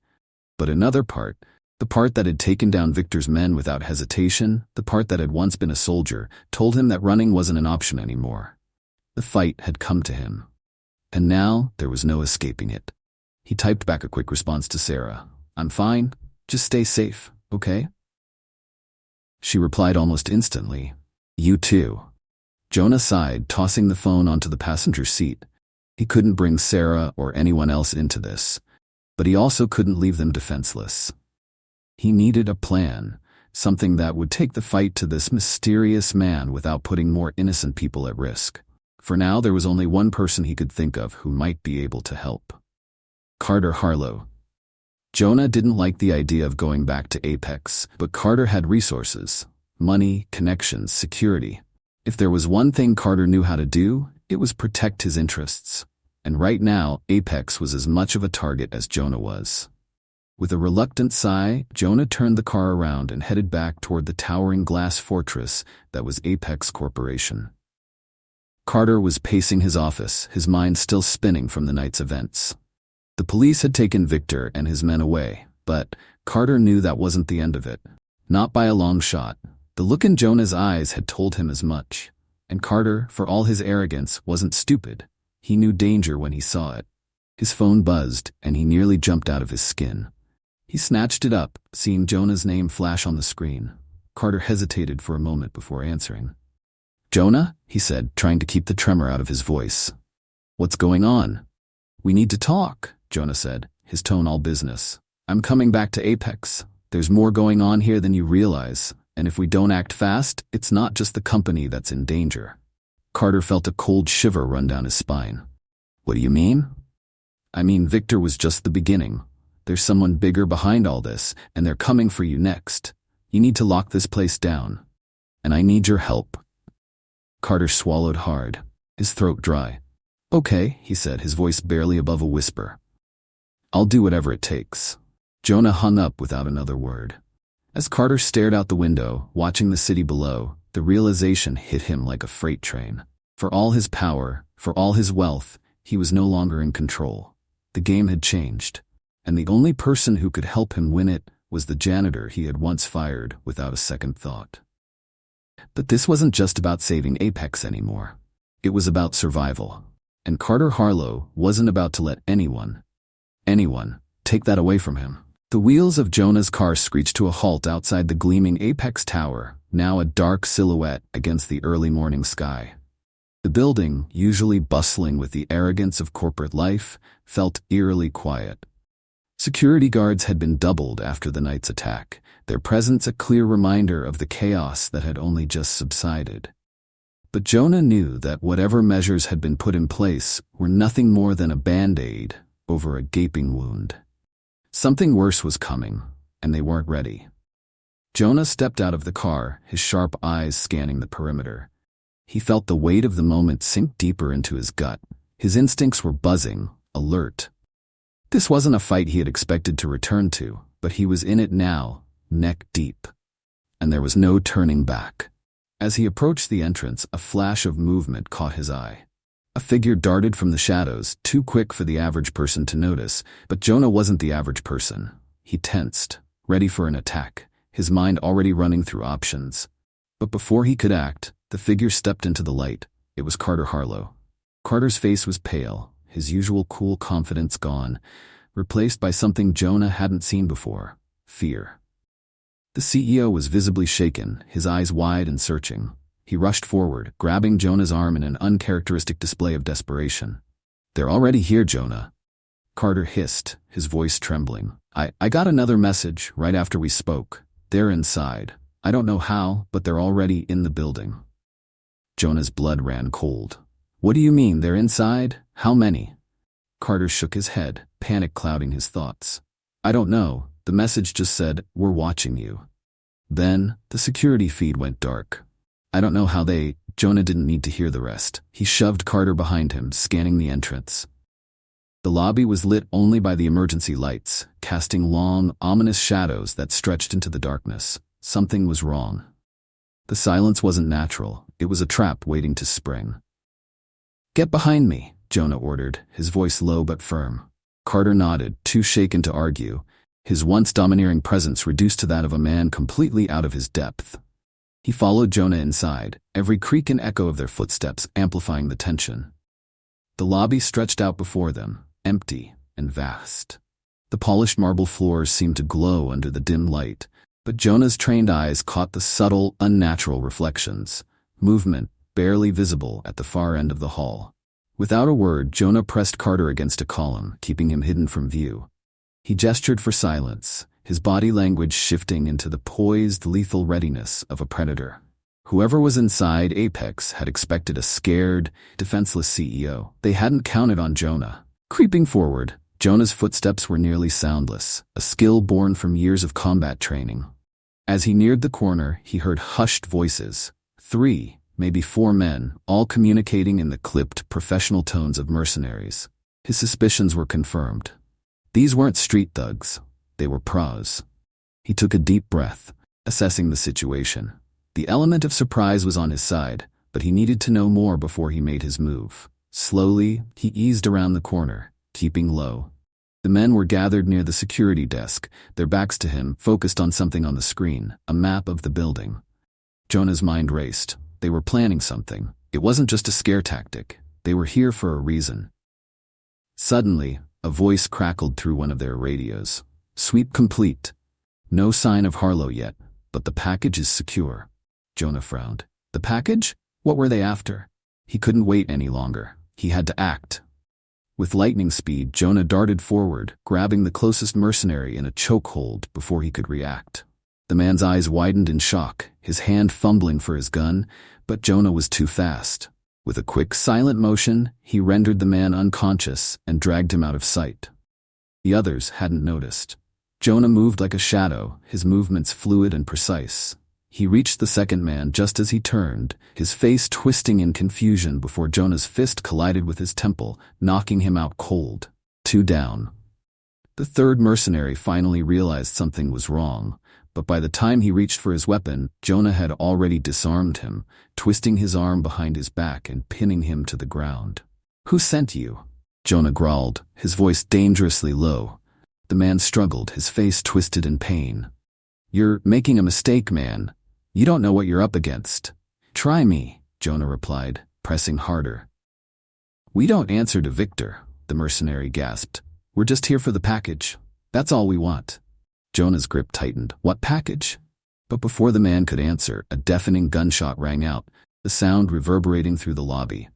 But another part, the part that had taken down Victor's men without hesitation, the part that had once been a soldier, told him that running wasn't an option anymore. The fight had come to him. And now there was no escaping it. He typed back a quick response to Sarah. "I'm fine. Just stay safe, okay?" She replied almost instantly, "You too." Jonah sighed, tossing the phone onto the passenger seat. He couldn't bring Sarah or anyone else into this, but he also couldn't leave them defenseless. He needed a plan, something that would take the fight to this mysterious man without putting more innocent people at risk. For now, there was only one person he could think of who might be able to help. Carter Harlow. Jonah didn't like the idea of going back to Apex, but Carter had resources, money, connections, security. If there was one thing Carter knew how to do, it was protect his interests. And right now, Apex was as much of a target as Jonah was. With a reluctant sigh, Jonah turned the car around and headed back toward the towering glass fortress that was Apex Corporation. Carter was pacing his office, his mind still spinning from the night's events. The police had taken Victor and his men away, but Carter knew that wasn't the end of it. Not by a long shot. The look in Jonah's eyes had told him as much. And Carter, for all his arrogance, wasn't stupid. He knew danger when he saw it. His phone buzzed, and he nearly jumped out of his skin. He snatched it up, seeing Jonah's name flash on the screen. Carter hesitated for a moment before answering. "Jonah?" he said, trying to keep the tremor out of his voice. "What's going on?" "We need to talk," Jonah said, his tone all business. "I'm coming back to Apex. There's more going on here than you realize, and if we don't act fast, it's not just the company that's in danger." Carter felt a cold shiver run down his spine. "What do you mean?" "I mean, Victor was just the beginning. There's someone bigger behind all this, and they're coming for you next. You need to lock this place down. And I need your help." Carter swallowed hard, his throat dry. "Okay," he said, his voice barely above a whisper. "I'll do whatever it takes." Jonah hung up without another word. As Carter stared out the window, watching the city below, the realization hit him like a freight train. For all his power, for all his wealth, he was no longer in control. The game had changed. And the only person who could help him win it was the janitor he had once fired without a second thought. But this wasn't just about saving Apex anymore. It was about survival. And Carter Harlow wasn't about to let anyone, take that away from him. The wheels of Jonah's car screeched to a halt outside the gleaming Apex Tower, now a dark silhouette against the early morning sky. The building, usually bustling with the arrogance of corporate life, felt eerily quiet. Security guards had been doubled after the night's attack, their presence a clear reminder of the chaos that had only just subsided. But Jonah knew that whatever measures had been put in place were nothing more than a band-aid over a gaping wound. Something worse was coming, and they weren't ready. Jonah stepped out of the car, his sharp eyes scanning the perimeter. He felt the weight of the moment sink deeper into his gut. His instincts were buzzing, alert. This wasn't a fight he had expected to return to, but he was in it now, neck deep. And there was no turning back. As he approached the entrance, a flash of movement caught his eye. A figure darted from the shadows, too quick for the average person to notice, but Jonah wasn't the average person. He tensed, ready for an attack, his mind already running through options. But before he could act, the figure stepped into the light. It was Carter Harlow. Carter's face was pale, his usual cool confidence gone, replaced by something Jonah hadn't seen before: fear. The CEO was visibly shaken, his eyes wide and searching. He rushed forward, grabbing Jonah's arm in an uncharacteristic display of desperation. "They're already here, Jonah," Carter hissed, his voice trembling. I got another message right after we spoke. They're inside. I don't know how, but they're already in the building." Jonah's blood ran cold. "What do you mean, they're inside? How many?" Carter shook his head, panic clouding his thoughts. "I don't know. The message just said, 'We're watching you.'" Then, the security feed went dark. I don't know how Jonah didn't need to hear the rest. He shoved Carter behind him, scanning the entrance. The lobby was lit only by the emergency lights, casting long, ominous shadows that stretched into the darkness. Something was wrong. The silence wasn't natural. It was a trap waiting to spring. "Get behind me," Jonah ordered, his voice low but firm. Carter nodded, too shaken to argue, his once domineering presence reduced to that of a man completely out of his depth. He followed Jonah inside, every creak and echo of their footsteps amplifying the tension. The lobby stretched out before them, empty and vast. The polished marble floors seemed to glow under the dim light, but Jonah's trained eyes caught the subtle, unnatural reflections, movement barely visible at the far end of the hall. Without a word, Jonah pressed Carter against a column, keeping him hidden from view. He gestured for silence, his body language shifting into the poised, lethal readiness of a predator. Whoever was inside Apex had expected a scared, defenseless CEO. They hadn't counted on Jonah. Creeping forward, Jonah's footsteps were nearly soundless, a skill born from years of combat training. As he neared the corner, he heard hushed voices. 3, maybe 4 men, all communicating in the clipped, professional tones of mercenaries. His suspicions were confirmed. These weren't street thugs. They were pros. He took a deep breath, assessing the situation. The element of surprise was on his side, but he needed to know more before he made his move. Slowly, he eased around the corner, keeping low. The men were gathered near the security desk, their backs to him, focused on something on the screen, a map of the building. Jonah's mind raced. They were planning something. It wasn't just a scare tactic. They were here for a reason. Suddenly, a voice crackled through one of their radios. "Sweep complete. No sign of Harlow yet, but the package is secure." Jonah frowned. The package? What were they after? He couldn't wait any longer. He had to act. With lightning speed, Jonah darted forward, grabbing the closest mercenary in a chokehold before he could react. The man's eyes widened in shock, his hand fumbling for his gun, but Jonah was too fast. With a quick, silent motion, he rendered the man unconscious and dragged him out of sight. The others hadn't noticed. Jonah moved like a shadow, his movements fluid and precise. He reached the second man just as he turned, his face twisting in confusion before Jonah's fist collided with his temple, knocking him out cold. 2 down. The third mercenary finally realized something was wrong, but by the time he reached for his weapon, Jonah had already disarmed him, twisting his arm behind his back and pinning him to the ground. "Who sent you?" Jonah growled, his voice dangerously low. The man struggled, his face twisted in pain. "You're making a mistake, man. You don't know what you're up against." "Try me," Jonah replied, pressing harder. "We don't answer to Victor," the mercenary gasped. "We're just here for the package. That's all we want." Jonah's grip tightened. "What package?" But before the man could answer, a deafening gunshot rang out, the sound reverberating through the lobby.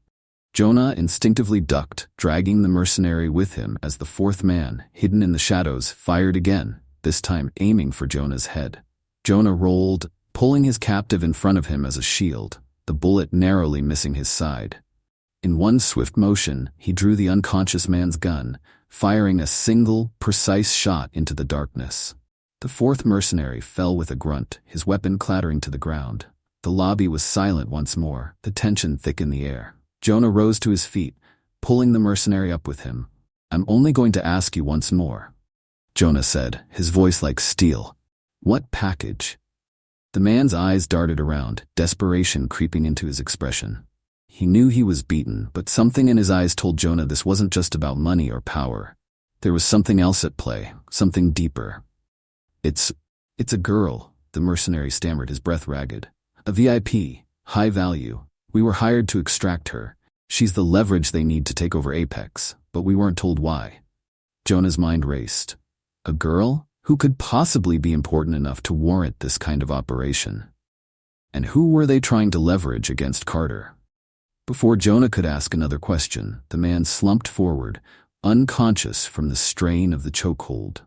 Jonah instinctively ducked, dragging the mercenary with him as the fourth man, hidden in the shadows, fired again, this time aiming for Jonah's head. Jonah rolled, pulling his captive in front of him as a shield, the bullet narrowly missing his side. In one swift motion, he drew the unconscious man's gun, firing a single, precise shot into the darkness. The fourth mercenary fell with a grunt, his weapon clattering to the ground. The lobby was silent once more, the tension thick in the air. Jonah rose to his feet, pulling the mercenary up with him. "I'm only going to ask you once more," Jonah said, his voice like steel. "What package?" The man's eyes darted around, desperation creeping into his expression. He knew he was beaten, but something in his eyes told Jonah this wasn't just about money or power. There was something else at play, something deeper. It's a girl," the mercenary stammered, his breath ragged. "A VIP, high value. We were hired to extract her. She's the leverage they need to take over Apex, but we weren't told why." Jonah's mind raced. A girl? Who could possibly be important enough to warrant this kind of operation? And who were they trying to leverage against Carter? Before Jonah could ask another question, the man slumped forward, unconscious from the strain of the chokehold.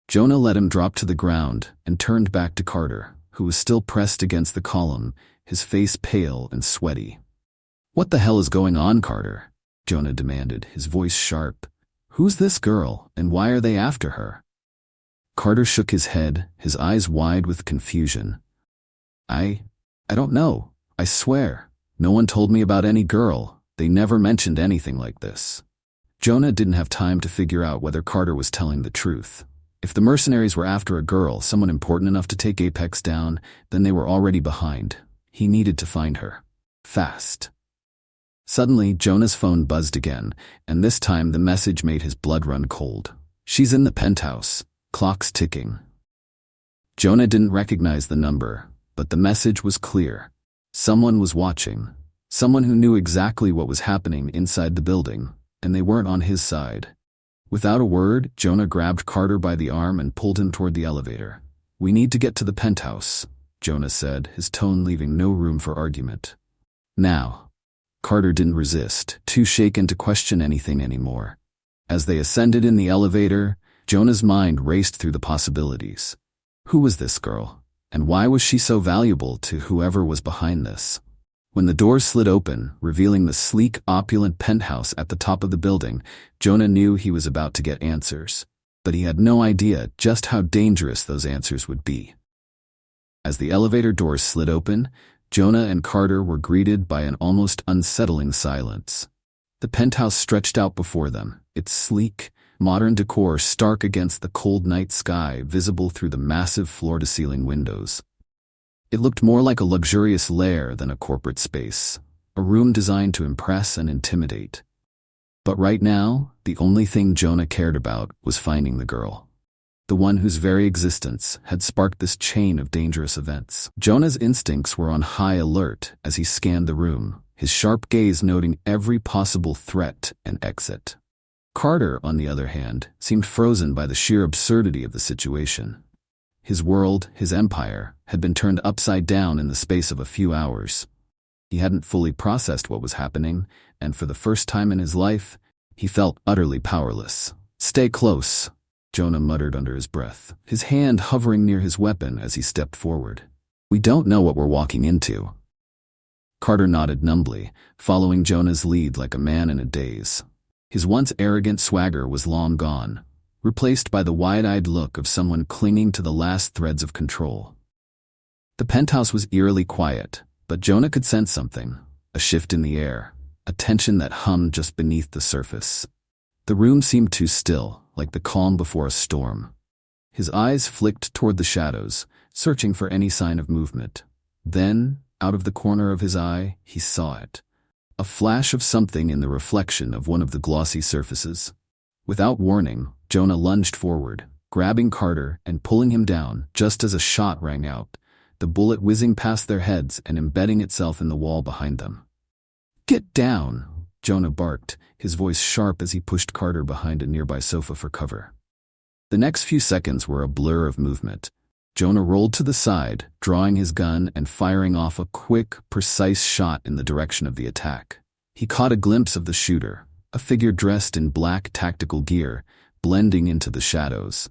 Jonah let him drop to the ground and turned back to Carter, who was still pressed against the column, his face pale and sweaty. "What the hell is going on, Carter?" Jonah demanded, his voice sharp. "Who's this girl, and why are they after her?" Carter shook his head, his eyes wide with confusion. I don't know. I swear. No one told me about any girl. They never mentioned anything like this." Jonah didn't have time to figure out whether Carter was telling the truth. If the mercenaries were after a girl, someone important enough to take Apex down, then they were already behind. He needed to find her. Fast. Suddenly, Jonah's phone buzzed again, and this time the message made his blood run cold. "She's in the penthouse. Clock's ticking." Jonah didn't recognize the number, but the message was clear. Someone was watching. Someone who knew exactly what was happening inside the building, and they weren't on his side. Without a word, Jonah grabbed Carter by the arm and pulled him toward the elevator. "We need to get to the penthouse," Jonah said, his tone leaving no room for argument. "Now." Carter didn't resist, too shaken to question anything anymore. As they ascended in the elevator, Jonah's mind raced through the possibilities. Who was this girl? And why was she so valuable to whoever was behind this? When the doors slid open, revealing the sleek, opulent penthouse at the top of the building, Jonah knew he was about to get answers. But he had no idea just how dangerous those answers would be. As the elevator doors slid open, Jonah and Carter were greeted by an almost unsettling silence. The penthouse stretched out before them, its sleek, modern decor stark against the cold night sky visible through the massive floor-to-ceiling windows. It looked more like a luxurious lair than a corporate space, a room designed to impress and intimidate. But right now, the only thing Jonah cared about was finding the girl. The one whose very existence had sparked this chain of dangerous events. Jonah's instincts were on high alert as he scanned the room, his sharp gaze noting every possible threat and exit. Carter, on the other hand, seemed frozen by the sheer absurdity of the situation. His world, his empire, had been turned upside down in the space of a few hours. He hadn't fully processed what was happening, and for the first time in his life, he felt utterly powerless. "Stay close," Jonah muttered under his breath, his hand hovering near his weapon as he stepped forward. "We don't know what we're walking into." Carter nodded numbly, following Jonah's lead like a man in a daze. His once arrogant swagger was long gone, replaced by the wide-eyed look of someone clinging to the last threads of control. The penthouse was eerily quiet, but Jonah could sense something, a shift in the air, a tension that hummed just beneath the surface. The room seemed too still, like the calm before a storm. His eyes flicked toward the shadows, searching for any sign of movement. Then, out of the corner of his eye, he saw it. A flash of something in the reflection of one of the glossy surfaces. Without warning, Jonah lunged forward, grabbing Carter and pulling him down just as a shot rang out, the bullet whizzing past their heads and embedding itself in the wall behind them. "Get down," Jonah barked, his voice sharp as he pushed Carter behind a nearby sofa for cover. The next few seconds were a blur of movement. Jonah rolled to the side, drawing his gun and firing off a quick, precise shot in the direction of the attack. He caught a glimpse of the shooter, a figure dressed in black tactical gear, blending into the shadows.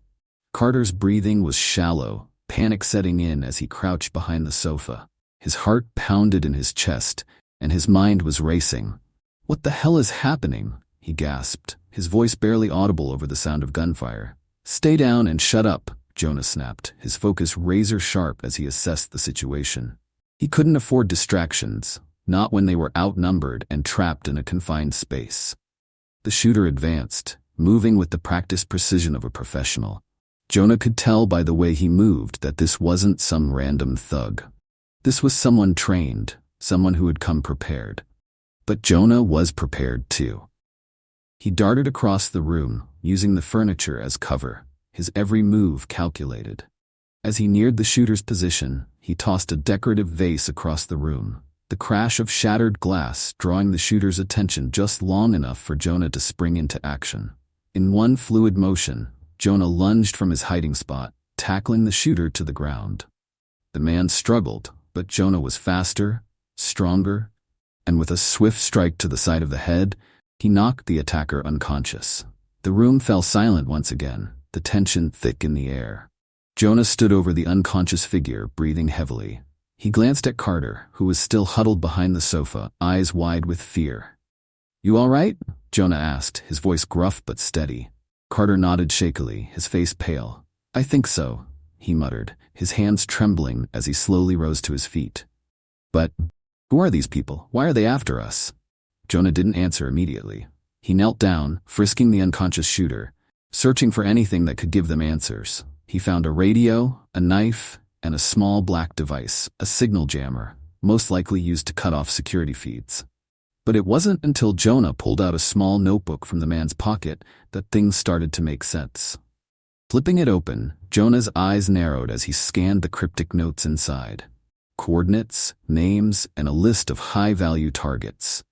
Carter's breathing was shallow, panic setting in as he crouched behind the sofa. His heart pounded in his chest, and his mind was racing. "What the hell is happening?" he gasped, his voice barely audible over the sound of gunfire. "Stay down and shut up," Jonah snapped, his focus razor-sharp as he assessed the situation. He couldn't afford distractions, not when they were outnumbered and trapped in a confined space. The shooter advanced, moving with the practiced precision of a professional. Jonah could tell by the way he moved that this wasn't some random thug. This was someone trained, someone who had come prepared. But Jonah was prepared too. He darted across the room, using the furniture as cover, his every move calculated. As he neared the shooter's position, he tossed a decorative vase across the room, the crash of shattered glass drawing the shooter's attention just long enough for Jonah to spring into action. In one fluid motion, Jonah lunged from his hiding spot, tackling the shooter to the ground. The man struggled, but Jonah was faster, stronger, and with a swift strike to the side of the head, he knocked the attacker unconscious. The room fell silent once again, the tension thick in the air. Jonah stood over the unconscious figure, breathing heavily. He glanced at Carter, who was still huddled behind the sofa, eyes wide with fear. "You all right?" Jonah asked, his voice gruff but steady. Carter nodded shakily, his face pale. "I think so," he muttered, his hands trembling as he slowly rose to his feet. "But who are these people? Why are they after us?" Jonah didn't answer immediately. He knelt down, frisking the unconscious shooter, searching for anything that could give them answers. He found a radio, a knife, and a small black device, a signal jammer, most likely used to cut off security feeds. But it wasn't until Jonah pulled out a small notebook from the man's pocket that things started to make sense. Flipping it open, Jonah's eyes narrowed as he scanned the cryptic notes inside. Coordinates, names, and a list of high-value targets.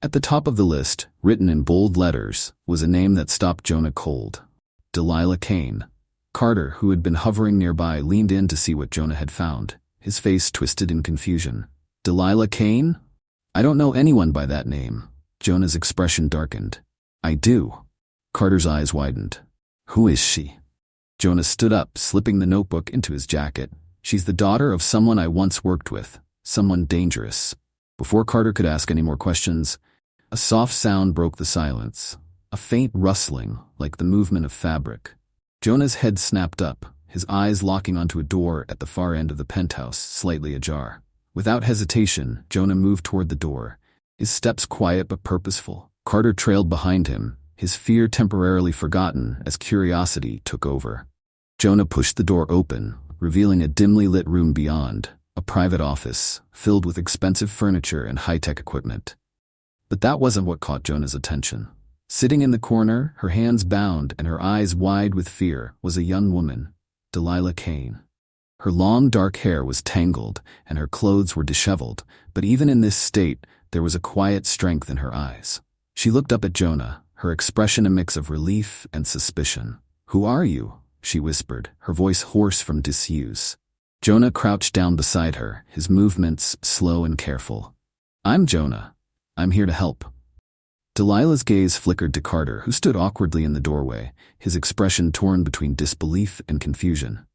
At the top of the list, written in bold letters, was a name that stopped Jonah cold. Delilah Kane. Carter, who had been hovering nearby, leaned in to see what Jonah had found, his face twisted in confusion. Delilah Kane? I don't know anyone by that name. Jonah's expression darkened. I do. Carter's eyes widened. Who is she? Jonah stood up, slipping the notebook into his jacket. She's the daughter of someone I once worked with, someone dangerous. Before Carter could ask any more questions, a soft sound broke the silence, a faint rustling like the movement of fabric. Jonah's head snapped up, his eyes locking onto a door at the far end of the penthouse, slightly ajar. Without hesitation, Jonah moved toward the door, his steps quiet but purposeful. Carter trailed behind him, his fear temporarily forgotten as curiosity took over. Jonah pushed the door open, revealing a dimly lit room beyond, a private office, filled with expensive furniture and high-tech equipment. But that wasn't what caught Jonah's attention. Sitting in the corner, her hands bound and her eyes wide with fear, was a young woman, Delilah Kane. Her long dark hair was tangled and her clothes were disheveled, but even in this state, there was a quiet strength in her eyes. She looked up at Jonah, her expression a mix of relief and suspicion. Who are you? She whispered, her voice hoarse from disuse. Jonah crouched down beside her, his movements slow and careful. I'm Jonah. I'm here to help. Delilah's gaze flickered to Carter, who stood awkwardly in the doorway, his expression torn between disbelief and confusion.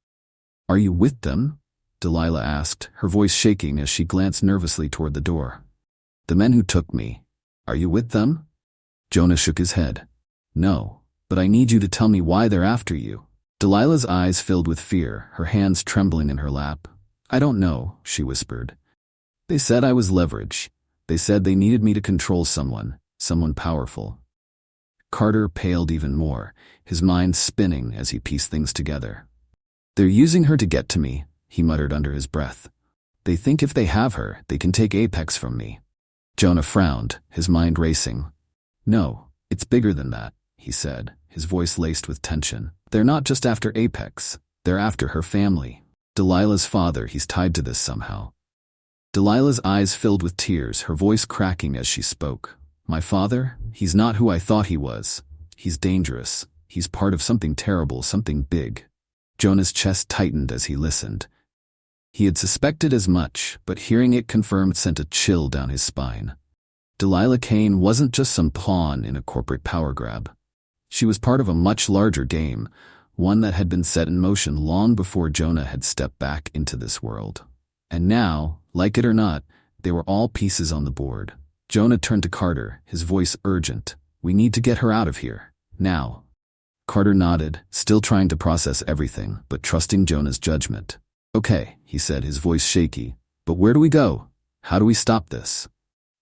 Are you with them? Delilah asked, her voice shaking as she glanced nervously toward the door. The men who took me. Are you with them? Jonah shook his head. No, but I need you to tell me why they're after you. Delilah's eyes filled with fear, her hands trembling in her lap. I don't know, she whispered. They said I was leverage. They said they needed me to control someone powerful. Carter paled even more, his mind spinning as he pieced things together. They're using her to get to me, he muttered under his breath. They think if they have her, they can take Apex from me. Jonah frowned, his mind racing. No, it's bigger than that, he said, his voice laced with tension. They're not just after Apex, they're after her family. Delilah's father, he's tied to this somehow. Delilah's eyes filled with tears, her voice cracking as she spoke. My father? He's not who I thought he was. He's dangerous. He's part of something terrible, something big. Jonah's chest tightened as he listened. He had suspected as much, but hearing it confirmed sent a chill down his spine. Delilah Kane wasn't just some pawn in a corporate power grab. She was part of a much larger game, one that had been set in motion long before Jonah had stepped back into this world. And now, like it or not, they were all pieces on the board. Jonah turned to Carter, his voice urgent. We need to get her out of here. Now. Carter nodded, still trying to process everything, but trusting Jonah's judgment. Okay, he said, his voice shaky. But where do we go? How do we stop this?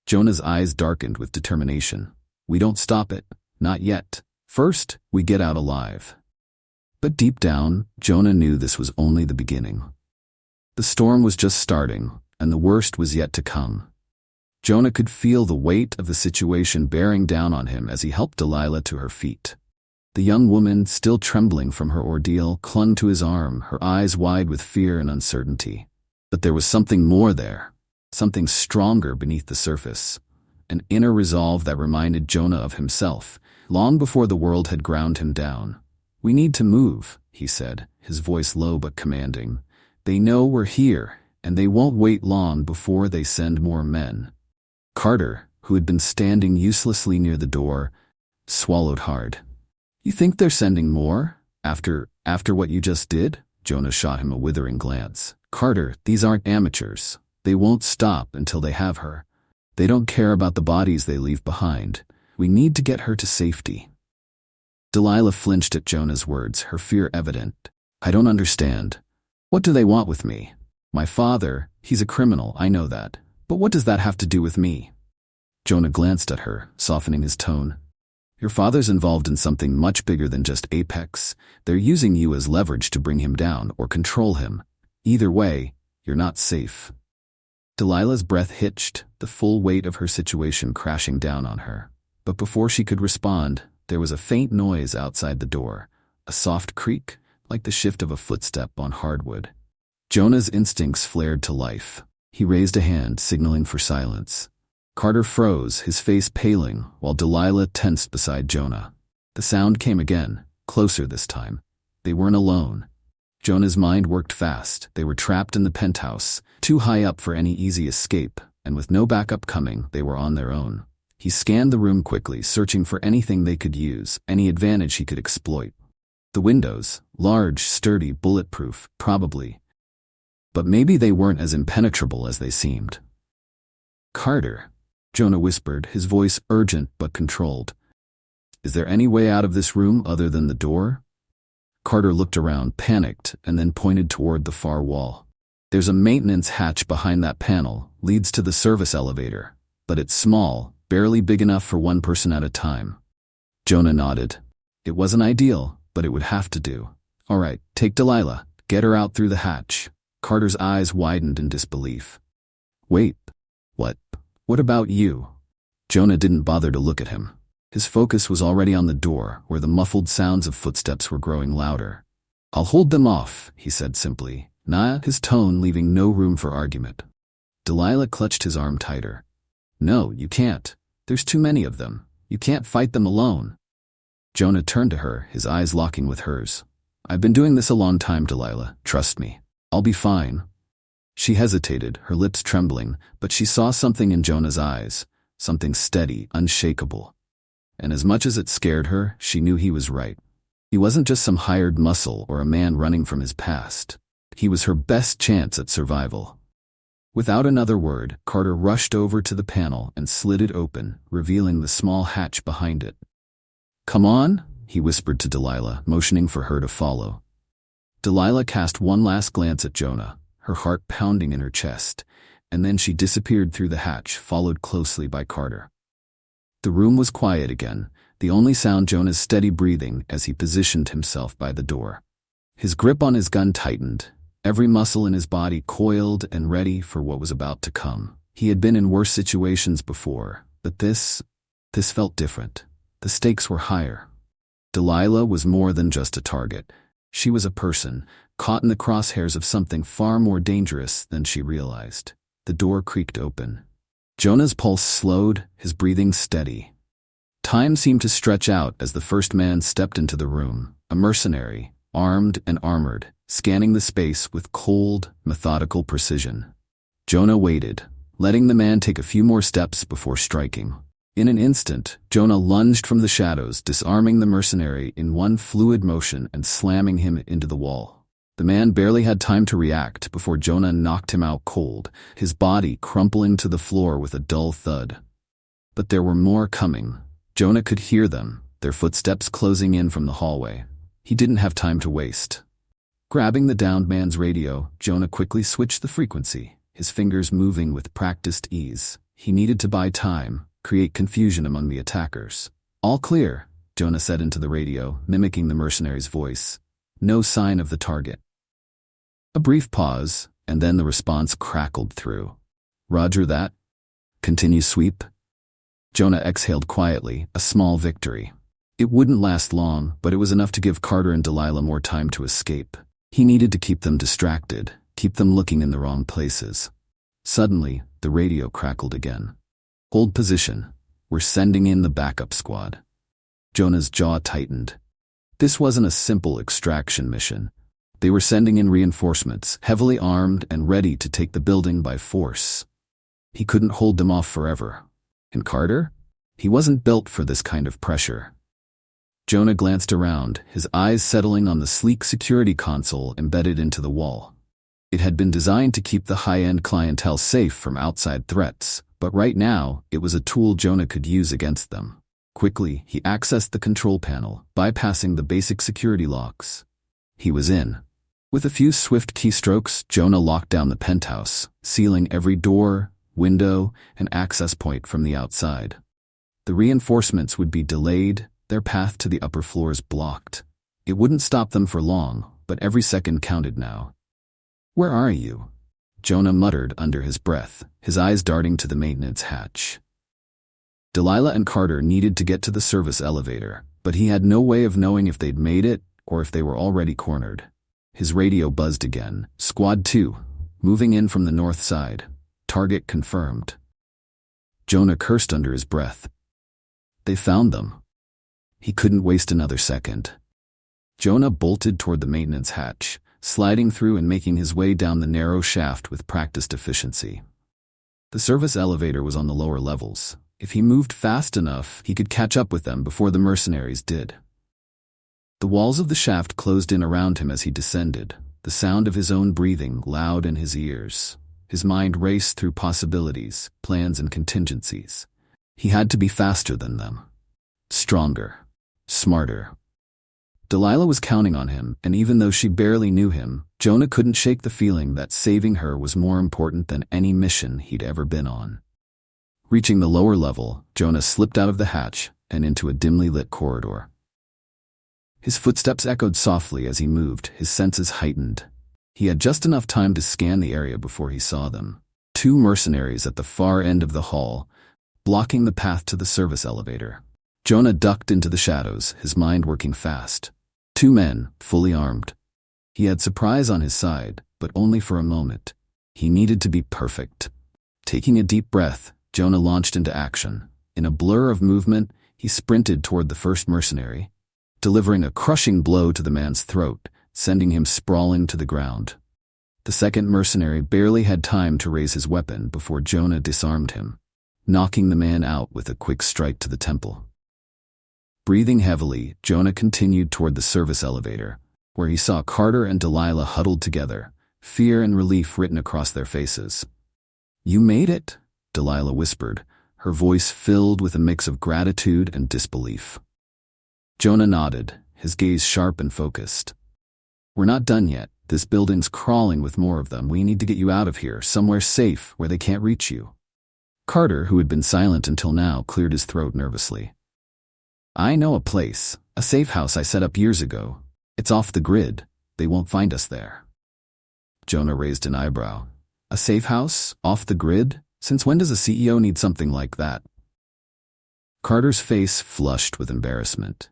Jonah's eyes darkened with determination. We don't stop it. Not yet. First, we get out alive. But deep down, Jonah knew this was only the beginning. The storm was just starting, and the worst was yet to come. Jonah could feel the weight of the situation bearing down on him as he helped Delilah to her feet. The young woman, still trembling from her ordeal, clung to his arm, her eyes wide with fear and uncertainty. But there was something more there, something stronger beneath the surface, an inner resolve that reminded Jonah of himself, long before the world had ground him down. We need to move, he said, his voice low but commanding. They know we're here, and they won't wait long before they send more men. Carter, who had been standing uselessly near the door, swallowed hard. You think they're sending more? After what you just did? Jonah shot him a withering glance. Carter, these aren't amateurs. They won't stop until they have her. They don't care about the bodies they leave behind. We need to get her to safety. Delilah flinched at Jonah's words, her fear evident. I don't understand. What do they want with me? My father, he's a criminal, I know that. But what does that have to do with me? Jonah glanced at her, softening his tone. Your father's involved in something much bigger than just Apex. They're using you as leverage to bring him down or control him. Either way, you're not safe. Delilah's breath hitched, the full weight of her situation crashing down on her. But before she could respond, there was a faint noise outside the door, a soft creak, like the shift of a footstep on hardwood. Jonah's instincts flared to life. He raised a hand, signaling for silence. Carter froze, his face paling, while Delilah tensed beside Jonah. The sound came again, closer this time. They weren't alone. Jonah's mind worked fast. They were trapped in the penthouse, too high up for any easy escape, and with no backup coming, they were on their own. He scanned the room quickly, searching for anything they could use, any advantage he could exploit. The windows, large, sturdy, bulletproof, probably. But maybe they weren't as impenetrable as they seemed. "Carter," Jonah whispered, his voice urgent but controlled. "Is there any way out of this room other than the door?" Carter looked around, panicked, and then pointed toward the far wall. "There's a maintenance hatch behind that panel, leads to the service elevator, but it's small, barely big enough for one person at a time." Jonah nodded. It wasn't ideal, but it would have to do. "All right, take Delilah, get her out through the hatch." Carter's eyes widened in disbelief. "Wait, what? What about you?" Jonah didn't bother to look at him. His focus was already on the door, where the muffled sounds of footsteps were growing louder. "I'll hold them off," he said simply, his tone leaving no room for argument. Delilah clutched his arm tighter. "No, you can't. There's too many of them. You can't fight them alone." Jonah turned to her, his eyes locking with hers. "I've been doing this a long time, Delilah. Trust me. I'll be fine." She hesitated, her lips trembling, but she saw something in Jonah's eyes, something steady, unshakable. And as much as it scared her, she knew he was right. He wasn't just some hired muscle or a man running from his past. He was her best chance at survival. Without another word, Carter rushed over to the panel and slid it open, revealing the small hatch behind it. "Come on," he whispered to Delilah, motioning for her to follow. Delilah cast one last glance at Jonah, her heart pounding in her chest, and then she disappeared through the hatch, followed closely by Carter. The room was quiet again, the only sound Jonah's steady breathing as he positioned himself by the door. His grip on his gun tightened, every muscle in his body coiled and ready for what was about to come. He had been in worse situations before, but this felt different. The stakes were higher. Delilah was more than just a target. She was a person, caught in the crosshairs of something far more dangerous than she realized. The door creaked open. Jonah's pulse slowed, his breathing steady. Time seemed to stretch out as the first man stepped into the room, a mercenary, armed and armored, scanning the space with cold, methodical precision. Jonah waited, letting the man take a few more steps before striking. In an instant, Jonah lunged from the shadows, disarming the mercenary in one fluid motion and slamming him into the wall. The man barely had time to react before Jonah knocked him out cold, his body crumpling to the floor with a dull thud. But there were more coming. Jonah could hear them, their footsteps closing in from the hallway. He didn't have time to waste. Grabbing the downed man's radio, Jonah quickly switched the frequency, his fingers moving with practiced ease. He needed to buy time, create confusion among the attackers. "All clear," Jonah said into the radio, mimicking the mercenary's voice. No sign of the target. A brief pause, and then the response crackled through. "Roger that. Continue sweep." Jonah exhaled quietly, a small victory. It wouldn't last long, but it was enough to give Carter and Delilah more time to escape. He needed to keep them distracted, keep them looking in the wrong places. Suddenly, the radio crackled again. "Hold position. We're sending in the backup squad." Jonah's jaw tightened. This wasn't a simple extraction mission. They were sending in reinforcements, heavily armed and ready to take the building by force. He couldn't hold them off forever. And Carter? He wasn't built for this kind of pressure. Jonah glanced around, his eyes settling on the sleek security console embedded into the wall. It had been designed to keep the high-end clientele safe from outside threats, but right now, it was a tool Jonah could use against them. Quickly, he accessed the control panel, bypassing the basic security locks. He was in. With a few swift keystrokes, Jonah locked down the penthouse, sealing every door, window, and access point from the outside. The reinforcements would be delayed, their path to the upper floors blocked. It wouldn't stop them for long, but every second counted now. "Where are you?" Jonah muttered under his breath, his eyes darting to the maintenance hatch. Delilah and Carter needed to get to the service elevator, but he had no way of knowing if they'd made it or if they were already cornered. His radio buzzed again. Squad 2, moving in from the north side. Target confirmed. Jonah cursed under his breath. They found them. He couldn't waste another second. Jonah bolted toward the maintenance hatch, sliding through and making his way down the narrow shaft with practiced efficiency. The service elevator was on the lower levels. If he moved fast enough, he could catch up with them before the mercenaries did. The walls of the shaft closed in around him as he descended, the sound of his own breathing loud in his ears. His mind raced through possibilities, plans, and contingencies. He had to be faster than them. Stronger. Smarter. Delilah was counting on him, and even though she barely knew him, Jonah couldn't shake the feeling that saving her was more important than any mission he'd ever been on. Reaching the lower level, Jonah slipped out of the hatch and into a dimly lit corridor. His footsteps echoed softly as he moved, his senses heightened. He had just enough time to scan the area before he saw them. 2 mercenaries at the far end of the hall, blocking the path to the service elevator. Jonah ducked into the shadows, his mind working fast. 2 men, fully armed. He had surprise on his side, but only for a moment. He needed to be perfect. Taking a deep breath, Jonah launched into action. In a blur of movement, he sprinted toward the first mercenary, delivering a crushing blow to the man's throat, sending him sprawling to the ground. The second mercenary barely had time to raise his weapon before Jonah disarmed him, knocking the man out with a quick strike to the temple. Breathing heavily, Jonah continued toward the service elevator, where he saw Carter and Delilah huddled together, fear and relief written across their faces. "You made it," Delilah whispered, her voice filled with a mix of gratitude and disbelief. Jonah nodded, his gaze sharp and focused. "We're not done yet. This building's crawling with more of them. We need to get you out of here, somewhere safe where they can't reach you." Carter, who had been silent until now, cleared his throat nervously. "I know a place, a safe house I set up years ago. It's off the grid. They won't find us there." Jonah raised an eyebrow. "A safe house? Off the grid? Since when does a CEO need something like that?" Carter's face flushed with embarrassment.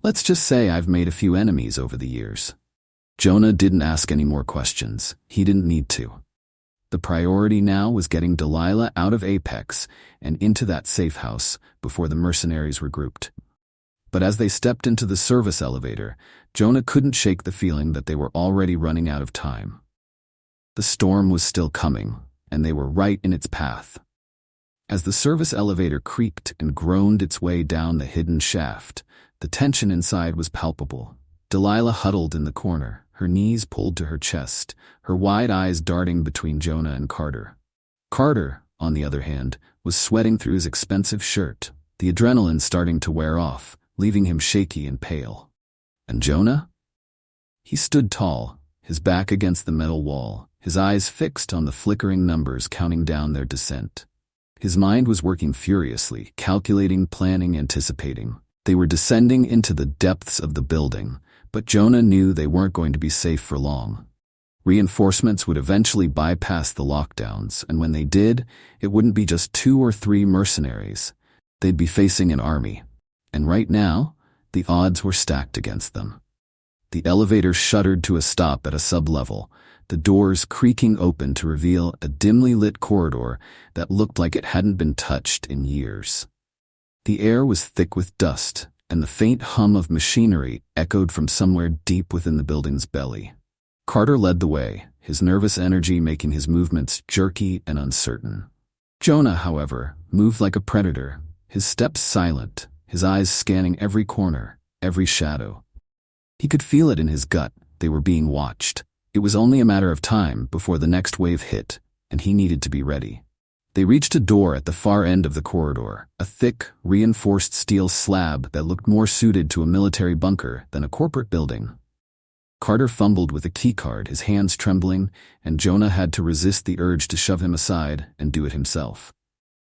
"Let's just say I've made a few enemies over the years." Jonah didn't ask any more questions. He didn't need to. The priority now was getting Delilah out of Apex and into that safe house before the mercenaries regrouped. But as they stepped into the service elevator, Jonah couldn't shake the feeling that they were already running out of time. The storm was still coming, and they were right in its path. As the service elevator creaked and groaned its way down the hidden shaft, the tension inside was palpable. Delilah huddled in the corner, her knees pulled to her chest, her wide eyes darting between Jonah and Carter. Carter, on the other hand, was sweating through his expensive shirt, the adrenaline starting to wear off, leaving him shaky and pale. And Jonah? He stood tall, his back against the metal wall, his eyes fixed on the flickering numbers counting down their descent. His mind was working furiously, calculating, planning, anticipating. They were descending into the depths of the building, but Jonah knew they weren't going to be safe for long. Reinforcements would eventually bypass the lockdowns, and when they did, it wouldn't be just 2 or 3 mercenaries. They'd be facing an army. And right now, the odds were stacked against them. The elevator shuddered to a stop at a sub-level, the doors creaking open to reveal a dimly lit corridor that looked like it hadn't been touched in years. The air was thick with dust, and the faint hum of machinery echoed from somewhere deep within the building's belly. Carter led the way, his nervous energy making his movements jerky and uncertain. Jonah, however, moved like a predator, his steps silent, his eyes scanning every corner, every shadow. He could feel it in his gut. They were being watched. It was only a matter of time before the next wave hit, and he needed to be ready. They reached a door at the far end of the corridor, a thick, reinforced steel slab that looked more suited to a military bunker than a corporate building. Carter fumbled with a keycard, his hands trembling, and Jonah had to resist the urge to shove him aside and do it himself.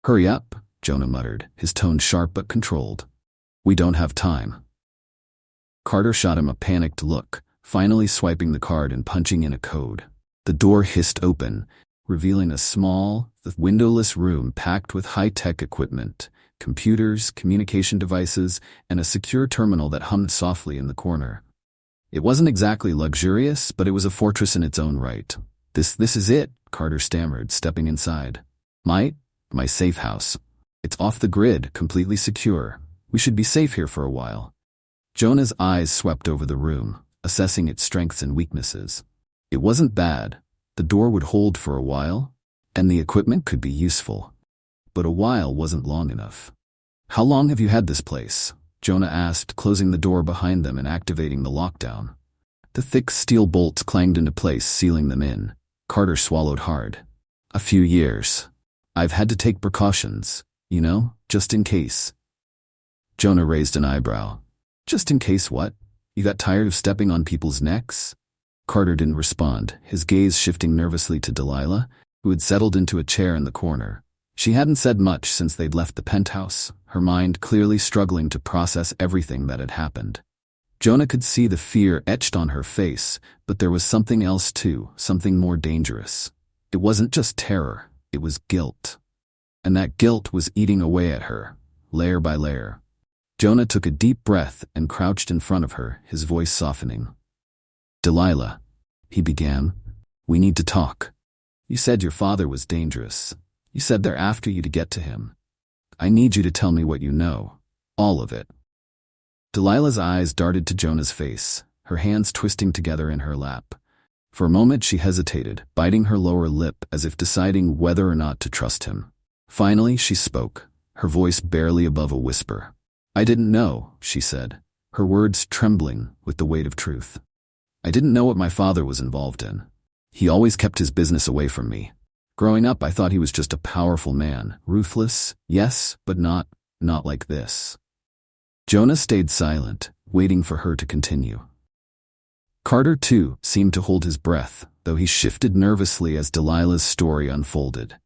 "Hurry up," Jonah muttered, his tone sharp but controlled. "We don't have time." Carter shot him a panicked look, finally swiping the card and punching in a code. The door hissed open, revealing a small, windowless room packed with high-tech equipment, computers, communication devices, and a secure terminal that hummed softly in the corner. It wasn't exactly luxurious, but it was a fortress in its own right. This is it, Carter stammered, stepping inside. My safe house. It's off the grid, completely secure. We should be safe here for a while. Jonah's eyes swept over the room, assessing its strengths and weaknesses. It wasn't bad. The door would hold for a while, and the equipment could be useful. But a while wasn't long enough. How long have you had this place? Jonah asked, closing the door behind them and activating the lockdown. The thick steel bolts clanged into place, sealing them in. Carter swallowed hard. A few years. I've had to take precautions, just in case. Jonah raised an eyebrow. Just in case what? You got tired of stepping on people's necks? Carter didn't respond, his gaze shifting nervously to Delilah, who had settled into a chair in the corner. She hadn't said much since they'd left the penthouse, her mind clearly struggling to process everything that had happened. Jonah could see the fear etched on her face, but there was something else too, something more dangerous. It wasn't just terror, it was guilt. And that guilt was eating away at her, layer by layer. Jonah took a deep breath and crouched in front of her, his voice softening. Delilah, he began, we need to talk. You said your father was dangerous. You said they're after you to get to him. I need you to tell me what you know. All of it. Delilah's eyes darted to Jonah's face, her hands twisting together in her lap. For a moment she hesitated, biting her lower lip as if deciding whether or not to trust him. Finally she spoke, her voice barely above a whisper. I didn't know, she said, her words trembling with the weight of truth. I didn't know what my father was involved in. He always kept his business away from me. Growing up, I thought he was just a powerful man, ruthless, yes, but not like this. Jonah stayed silent, waiting for her to continue. Carter, too, seemed to hold his breath, though he shifted nervously as Delilah's story unfolded.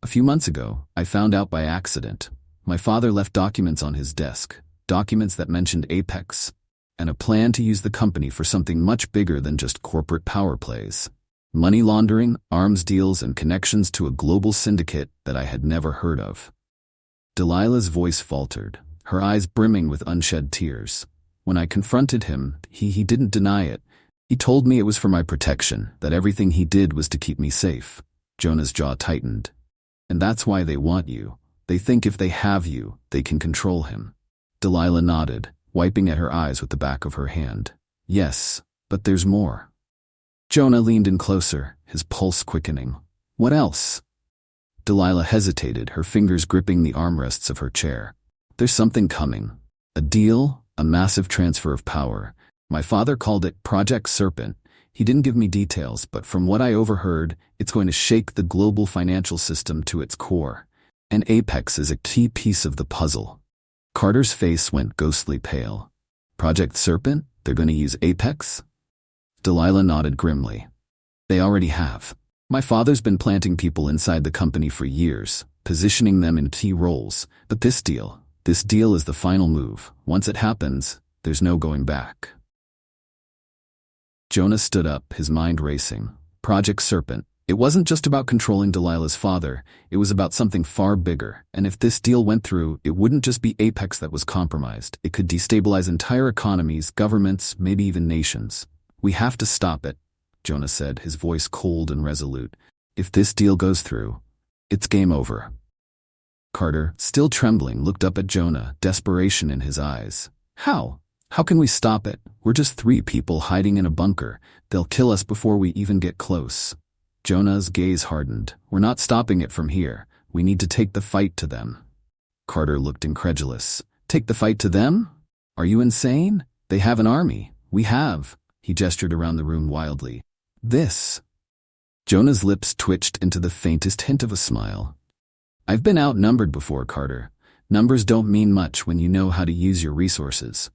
A few months ago, I found out by accident. My father left documents on his desk, documents that mentioned Apex, and a plan to use the company for something much bigger than just corporate power plays. Money laundering, arms deals, and connections to a global syndicate that I had never heard of. Delilah's voice faltered, her eyes brimming with unshed tears. When I confronted him, he didn't deny it. He told me it was for my protection, that everything he did was to keep me safe. Jonah's jaw tightened. And that's why they want you. They think if they have you, they can control him. Delilah nodded, wiping at her eyes with the back of her hand. Yes, but there's more. Jonah leaned in closer, his pulse quickening. What else? Delilah hesitated, her fingers gripping the armrests of her chair. There's something coming. A deal, a massive transfer of power. My father called it Project Serpent. He didn't give me details, but from what I overheard, it's going to shake the global financial system to its core. And Apex is a key piece of the puzzle. Carter's face went ghostly pale. Project Serpent? They're going to use Apex? Delilah nodded grimly. They already have. My father's been planting people inside the company for years, positioning them in key roles. But this deal is the final move. Once it happens, there's no going back. Jonah stood up, his mind racing. Project Serpent. It wasn't just about controlling Delilah's father, it was about something far bigger, and if this deal went through, it wouldn't just be Apex that was compromised. It could destabilize entire economies, governments, maybe even nations. We have to stop it, Jonah said, his voice cold and resolute. If this deal goes through, it's game over. Carter, still trembling, looked up at Jonah, desperation in his eyes. How? How can we stop it? We're just 3 people hiding in a bunker. They'll kill us before we even get close. Jonah's gaze hardened. We're not stopping it from here. We need to take the fight to them. Carter looked incredulous. Take the fight to them? Are you insane? They have an army. We have. He gestured around the room wildly. This. Jonah's lips twitched into the faintest hint of a smile. I've been outnumbered before, Carter. Numbers don't mean much when you know how to use your resources.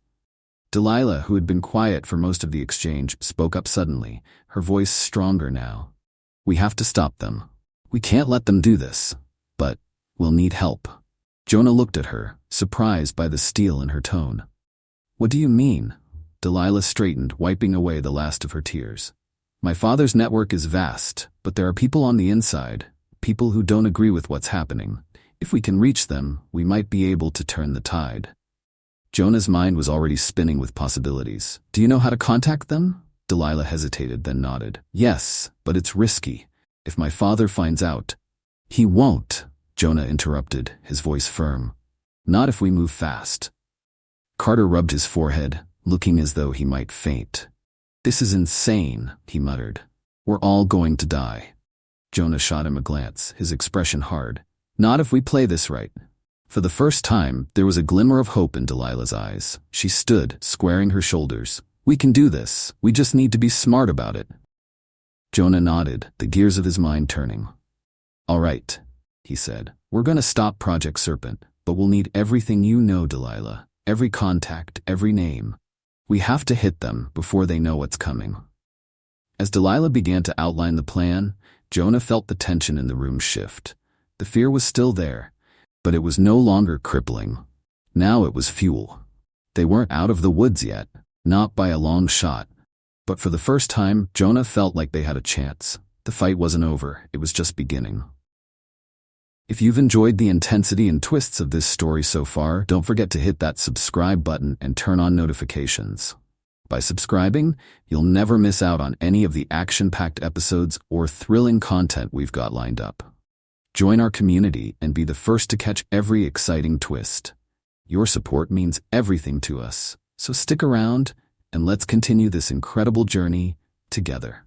Delilah, who had been quiet for most of the exchange, spoke up suddenly, her voice stronger now. We have to stop them. We can't let them do this. But we'll need help. Jonah looked at her, surprised by the steel in her tone. What do you mean? Delilah straightened, wiping away the last of her tears. My father's network is vast, but there are people on the inside, people who don't agree with what's happening. If we can reach them, we might be able to turn the tide. Jonah's mind was already spinning with possibilities. Do you know how to contact them? Delilah hesitated, then nodded. Yes, but it's risky. If my father finds out. He won't, Jonah interrupted, his voice firm. Not if we move fast. Carter rubbed his forehead, looking as though he might faint. This is insane, he muttered. We're all going to die. Jonah shot him a glance, his expression hard. Not if we play this right. For the first time, there was a glimmer of hope in Delilah's eyes. She stood, squaring her shoulders. We can do this. We just need to be smart about it. Jonah nodded, the gears of his mind turning. All right, he said. We're going to stop Project Serpent, but we'll need everything you know, Delilah. Every contact, every name. We have to hit them before they know what's coming. As Delilah began to outline the plan, Jonah felt the tension in the room shift. The fear was still there, but it was no longer crippling. Now it was fuel. They weren't out of the woods yet, not by a long shot. But for the first time, Jonah felt like they had a chance. The fight wasn't over, it was just beginning. If you've enjoyed the intensity and twists of this story so far, don't forget to hit that subscribe button and turn on notifications. By subscribing, you'll never miss out on any of the action-packed episodes or thrilling content we've got lined up. Join our community and be the first to catch every exciting twist. Your support means everything to us, so stick around and let's continue this incredible journey together.